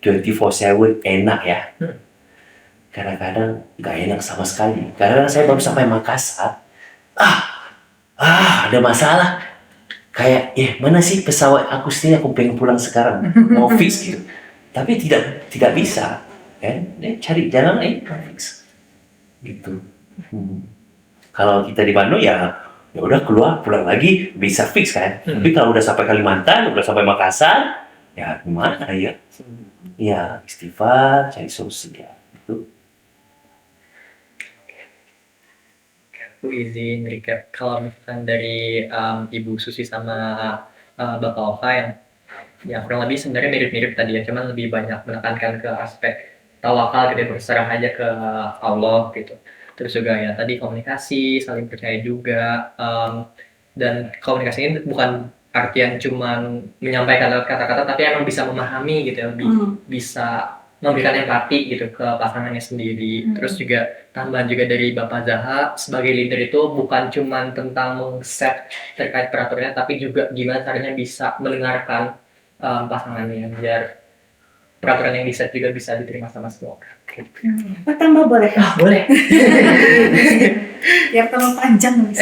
24/7 enak ya. Kadang-kadang nggak enak sama sekali. Kadang-kadang saya baru sampai Makassar, ada masalah. Kayak, mana sih pesawat aku sini, aku pengen pulang sekarang, mau fix gitu. Tapi tidak bisa, kan? Cari jalan fix, gitu. Kalau kita di Bandung ya udah keluar pulang lagi bisa fix kan. Tapi kalau udah sampai Kalimantan, udah sampai Makassar, ya gimana ya? Ya istighfar, cari solusi ya. Itu. Aku izin recap, kalau misalkan dari Ibu Susi sama Bapak Ova yang kurang lebih sebenarnya mirip-mirip tadi ya, cuman lebih banyak menekankan ke aspek tawakal gitu, berserah aja ke Allah gitu. Terus juga ya tadi komunikasi, saling percaya juga, dan komunikasi ini bukan artian cuman menyampaikan lewat kata-kata, tapi emang bisa memahami gitu ya, lebih bisa memberikan empati gitu ke pasangannya sendiri. Terus juga tambahan juga dari Bapak Zaha, sebagai leader itu bukan cuma tentang meng-set terkait peraturannya, tapi juga gimana caranya bisa mendengarkan pasangannya biar peraturan yang di-set juga bisa diterima sama semua orang. Oh, tambah boleh. Boleh. Biar terlalu panjang bisa.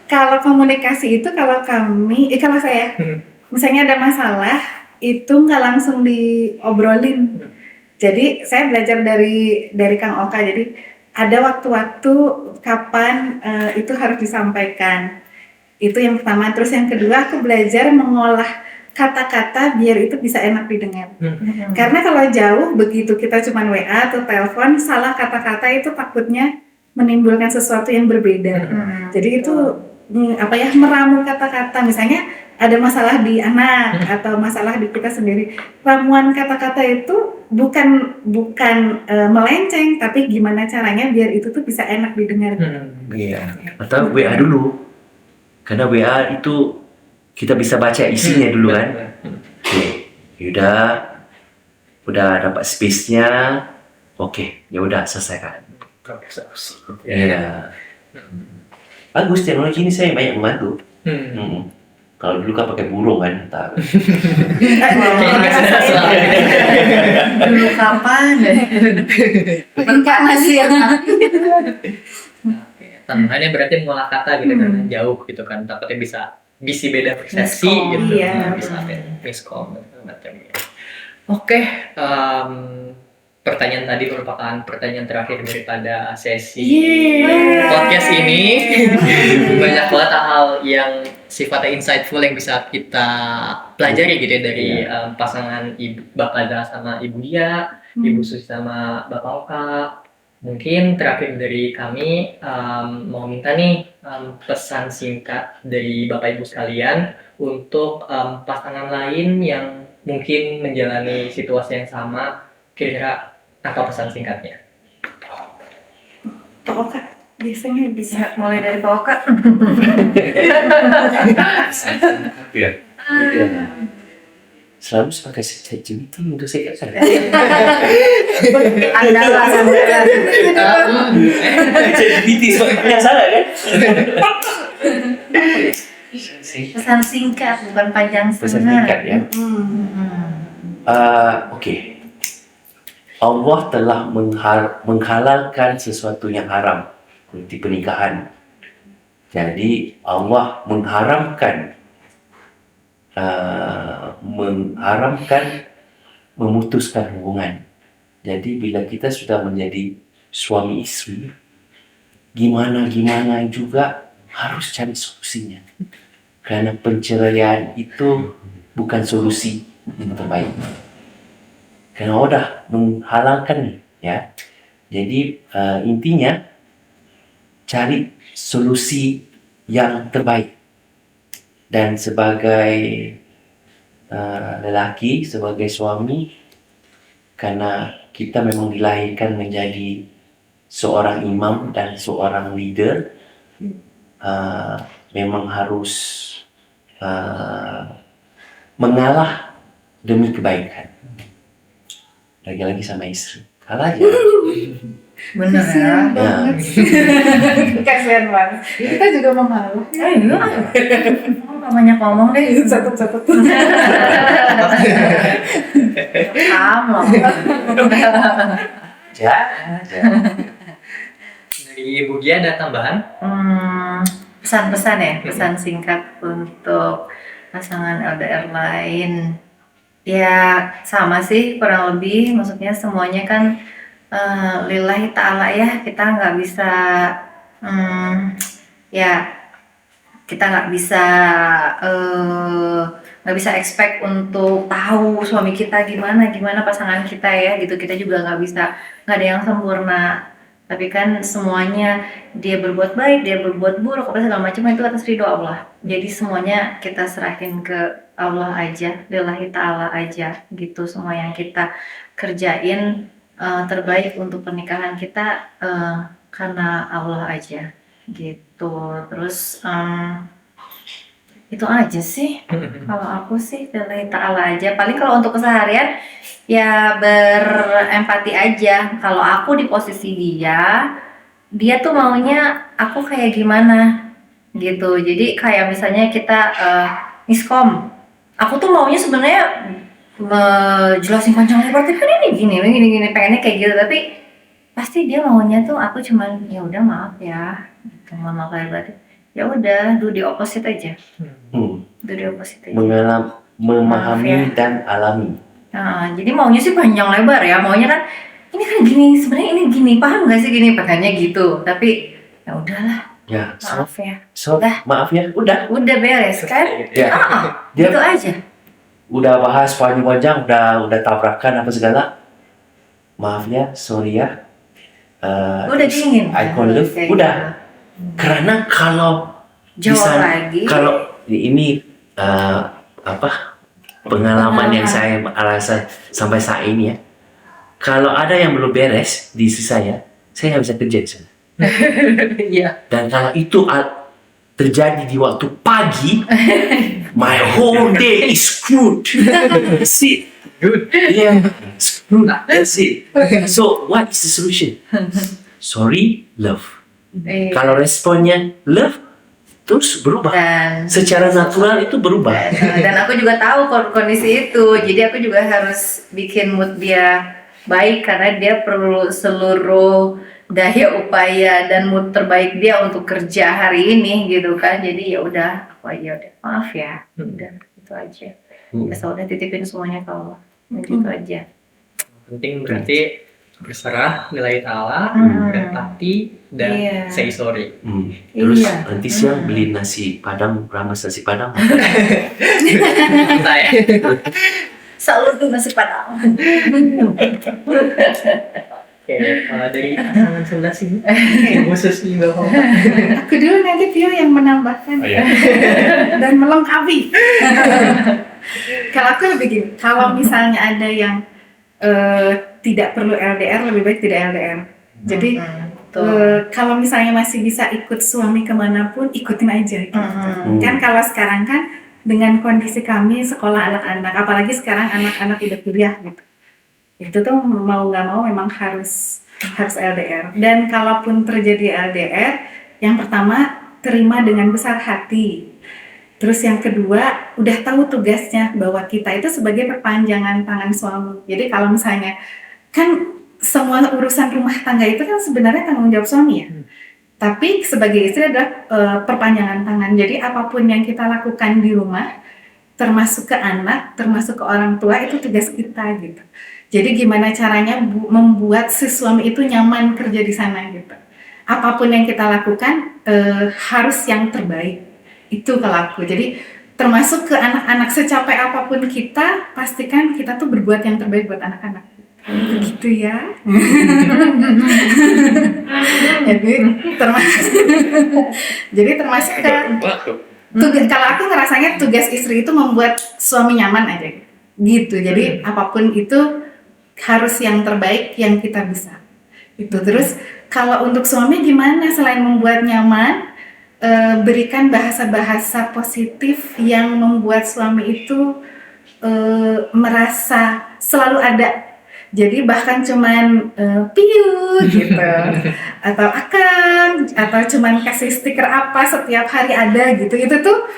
Kalau komunikasi itu kalau saya misalnya ada masalah itu nggak langsung diobrolin. Jadi saya belajar dari Kang Oka. Jadi ada waktu-waktu kapan itu harus disampaikan. Itu yang pertama. Terus yang kedua aku belajar mengolah kata-kata biar itu bisa enak didengar. Karena kalau jauh begitu kita cuma WA atau telepon, salah kata-kata itu takutnya menimbulkan sesuatu yang berbeda. Jadi itu meramu kata-kata. Misalnya ada masalah di anak atau masalah di kita sendiri. Ramuan kata-kata itu bukan melenceng, tapi gimana caranya biar itu tuh bisa enak didengar. Iya. Atau WA dulu. Karena WA itu kita bisa baca isinya dulu kan. Oke, udah dapat space-nya. Oke, ya udah selesaikan. Iya. Bagus teknologi ini saya banyak membantu. Kalau dulu kan pakai burung kan, entar. Dulu kapan? Enggak masih ya. Tambahannya berarti mengolah kata gitu kan, jauh gitu kan, takutnya bisa beda persepsi gitu, bisa miskom macam gitu. Oke, pertanyaan tadi merupakan pertanyaan terakhir daripada sesi podcast ini. Banyak banget hal yang sifatnya insightful yang bisa kita pelajari gitu ya, dari pasangan Bapak Zara sama Ibu Dia, Ibu Susi sama Bapak Oka. Mungkin terakhir dari kami mau minta nih pesan singkat dari Bapak Ibu sekalian untuk pasangan lain yang mungkin menjalani situasi yang sama, kira-kira apa pesan singkatnya? Pak Oka biasanya bisa Mulai dari Pak Oka. Iya. Selalu pakai ChatGPT untuk saya kan. Andalan. ChatGPT sebenarnya salah kan? Pesan singkat, bukan panjang Pesan setengah. singkat ya. Oke. Allah telah menghalalkan sesuatu yang haram seperti pernikahan. Jadi Allah mengharamkan memutuskan hubungan. Jadi bila kita sudah menjadi suami istri, gimana juga harus cari solusinya. Karena perceraian itu bukan solusi yang terbaik. Karena udah menghalalkan ya. Jadi intinya cari solusi yang terbaik. Dan sebagai lelaki, sebagai suami, karena kita memang dilahirkan menjadi seorang imam dan seorang leader, memang harus mengalah demi kebaikan. Lagi-lagi sama istri, kalah aja. Bener ya. kasihan banget. Kita juga mengalah. Iya. Banyak ngomong deh. Catat. Kamu. Dari Ibu Gia ada tambahan? Pesan-pesan ya, pesan singkat untuk pasangan LDR lain. Ya sama sih kurang lebih, maksudnya semuanya kan lillahi ta'ala ya, kita nggak bisa kita nggak bisa expect untuk tahu suami kita gimana pasangan kita ya gitu. Kita juga nggak ada yang sempurna, tapi kan semuanya dia berbuat baik, dia berbuat buruk, apa segala macam itu atas ridho Allah. Jadi semuanya kita serahin ke Allah aja, lillahi ta'ala aja gitu. Semua yang kita kerjain terbaik untuk pernikahan kita karena Allah aja gitu. Terus itu aja sih kalau aku sih, lillahi ta'ala aja. Paling kalau untuk keseharian ya berempati aja. Kalau aku di posisi dia tuh maunya aku kayak gimana gitu. Jadi kayak misalnya kita miskom, aku tuh maunya sebenarnya jelasin panjang lebar, tapi kan ini gini, pengennya kayak gitu, tapi pasti dia maunya tuh aku cuman ya udah maaf ya, gitu, maaf lahir batin. Ya udah, do the opposite aja. Do the opposite aja. Memahami dan alami. Nah, jadi maunya sih panjang lebar ya, maunya kan ini kan gini, sebenarnya ini gini, paham gak sih gini, pertanyaannya gitu. Tapi ya udahlah, Ya, maaf ya. maaf ya, udah. Udah beres kan? Ya. Dia Gitu aja. udah bahas panjang-panjang, udah tabrakan apa segala. Maaf ya, sorry ya. Udah dingin. I call love, Kayak udah. gitu. Karena kalau Jawab lagi. kalau ini pengalaman yang saya rasa sampai saat ini ya, kalau ada yang belum beres di istri saya nggak bisa kerja di sana. Iya. Dan kalau itu terjadi di waktu pagi, my whole day is screwed. That's it. Good. Yeah, screwed. That's it. So what is the solution? Sorry, love. Kalau responnya love, terus berubah. Dan Secara natural itu berubah. dan aku juga tahu kondisi itu, jadi aku juga harus bikin mood dia baik karena dia perlu seluruh daya upaya dan mood terbaik dia untuk kerja hari ini gitu kan. Jadi ya udah, aku aja udah maaf ya, udah itu aja. Ya udah titipin semuanya ke Allah, gitu aja. Penting berarti berserah, nilai Allah, berempati, dan Iya. say sorry. Terus Iya. nanti siang beli nasi padang, rames nasi padang. Saya. Selalu tuh nasi padang. Oke, kalau dari pasangan sebelah sini, khusus nih Bapak. Aku dulu, nanti Tio yang menambahkan Oh, ya. dan melengkapi. Kalau aku lebih gini, kalau misalnya ada yang tidak perlu LDR, lebih baik tidak LDR. Jadi kalau misalnya masih bisa ikut suami kemanapun, ikutin aja. Gitu. Kan kalau sekarang kan dengan kondisi kami sekolah anak-anak, apalagi sekarang anak-anak udah kuliah gitu. Itu tuh mau nggak mau memang harus LDR. Dan kalaupun terjadi LDR, yang pertama terima dengan besar hati. Terus yang kedua, udah tahu tugasnya bahwa kita itu sebagai perpanjangan tangan suami. Jadi kalau misalnya, kan semua urusan rumah tangga itu kan sebenarnya tanggung jawab suami ya. Tapi sebagai istri adalah perpanjangan tangan. Jadi apapun yang kita lakukan di rumah, termasuk ke anak, termasuk ke orang tua, itu tugas kita gitu. Jadi gimana caranya membuat si suami itu nyaman kerja di sana gitu. Apapun yang kita lakukan harus yang terbaik. Itu kalau aku. Jadi termasuk ke anak-anak, secapek apapun kita, pastikan kita tuh berbuat yang terbaik buat anak-anak. Begitu ya. Jadi termasuk ke kalau aku ngerasanya tugas istri itu membuat suami nyaman aja gitu. Jadi apapun itu harus yang terbaik yang kita bisa. Itu terus kalau untuk suami gimana, selain membuat nyaman, berikan bahasa-bahasa positif yang membuat suami itu merasa selalu ada. Jadi bahkan cuman piu gitu, atau akan, atau cuman kasih stiker apa setiap hari ada gitu. Itu tuh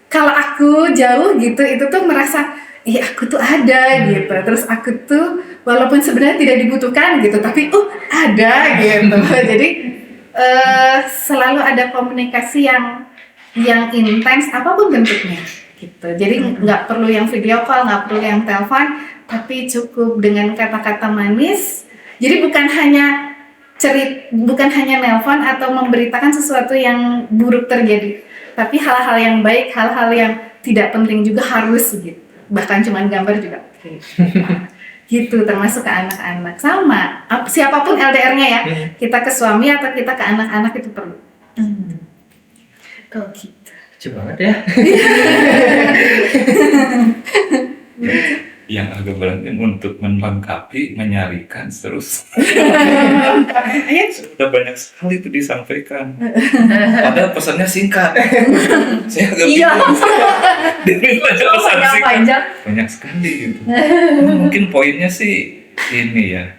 kalau aku jauh gitu, itu tuh merasa iya aku tuh ada gitu. Terus aku tuh walaupun sebenarnya tidak dibutuhkan gitu, tapi ada gitu. Jadi selalu ada komunikasi yang intens apapun bentuknya gitu. Jadi nggak perlu yang video call, nggak perlu yang telepon, tapi cukup dengan kata-kata manis. Jadi bukan hanya nelpon atau memberitakan sesuatu yang buruk terjadi, tapi hal-hal yang baik, hal-hal yang tidak penting juga harus gitu. Bahkan cuman gambar juga gitu, termasuk ke anak-anak. Sama siapapun LDR-nya ya, kita ke suami atau kita ke anak-anak itu perlu. Tuh gitu. Lucu banget ya. Yang agak berat untuk melengkapi, menyarikan, terus sudah banyak sekali itu disampaikan. Padahal pesannya singkat. Saya agak bingung. Pesan singkat banyak sekali gitu. Mungkin poinnya sih ini ya.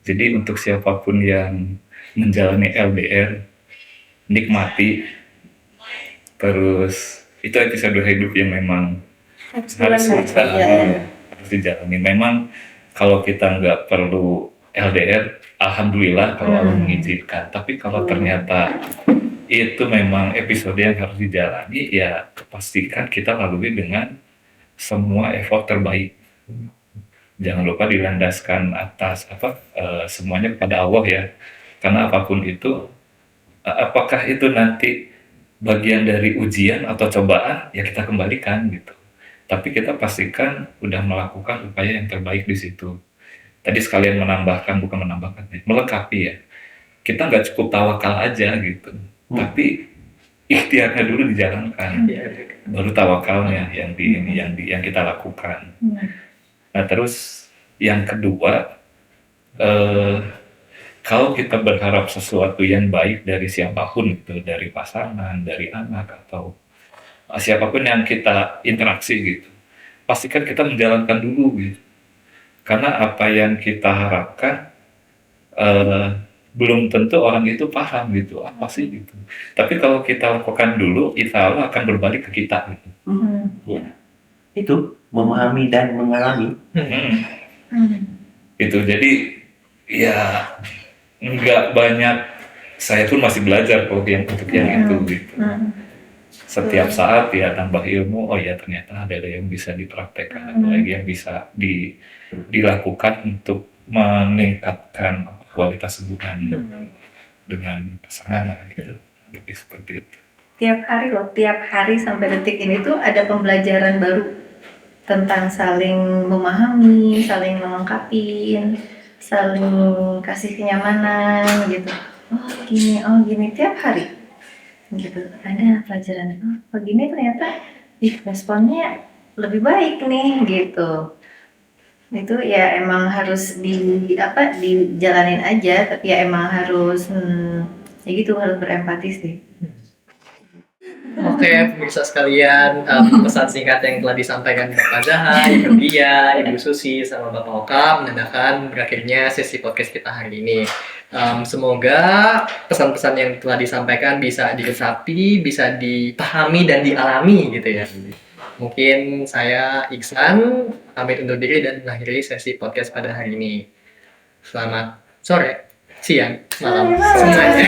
Jadi untuk siapapun yang menjalani LDR, nikmati. Terus itu episode hidup yang memang Harus harus dilakukan. harus dijalani. Memang kalau kita nggak perlu LDR, alhamdulillah kalau Allah mengizinkan. Tapi kalau ternyata itu memang episode yang harus dijalani, ya pastikan kita lalui dengan semua effort terbaik. Jangan lupa dilandaskan atas semuanya kepada Allah ya. Karena apapun itu, apakah itu nanti bagian dari ujian atau cobaan, ya kita kembalikan gitu. Tapi kita pastikan udah melakukan upaya yang terbaik di situ. Tadi sekalian melengkapi ya. Kita nggak cukup tawakal aja gitu, tapi ikhtiarnya dulu dijalankan, baru tawakalnya yang kita lakukan. Nah terus yang kedua, kalau kita berharap sesuatu yang baik dari siapapun itu, dari pasangan, dari anak atau siapapun yang kita interaksi gitu, pastikan kita menjalankan dulu gitu. Karena apa yang kita harapkan belum tentu orang itu paham gitu, apa sih gitu. Tapi kalau kita lakukan dulu, insya Allah akan berbalik ke kita gitu. Itu memahami dan mengalami. Itu jadi ya nggak banyak, saya pun masih belajar kalau untuk yang itu gitu. Setiap saat ya tambah ilmu, oh ya ternyata ada yang bisa dipraktekkan, ada lagi yang bisa dilakukan untuk meningkatkan kualitas hubungan dengan pasangan gitu. Jadi seperti itu. Tiap hari sampai detik ini tuh ada pembelajaran baru tentang saling memahami, saling melengkapi, saling kasih kenyamanan gitu. Oh gini tiap hari gitu. Ada pelajaran. Oh begini ternyata responnya lebih baik nih gitu. Itu ya emang harus dijalanin aja, tapi ya emang harus ya gitu, harus berempati sih. Oke, pemirsa sekalian, pesan singkat yang telah disampaikan Bapak Zaha, Ibu Dia, Ibu Susi, sama Bapak Oka menandakan berakhirnya sesi podcast kita hari ini. Semoga pesan-pesan yang telah disampaikan bisa diresapi, bisa dipahami dan dialami gitu ya. Mungkin saya Iksan pamit undur diri dan mengakhiri sesi podcast pada hari ini. Selamat sore, siang, malam semuanya.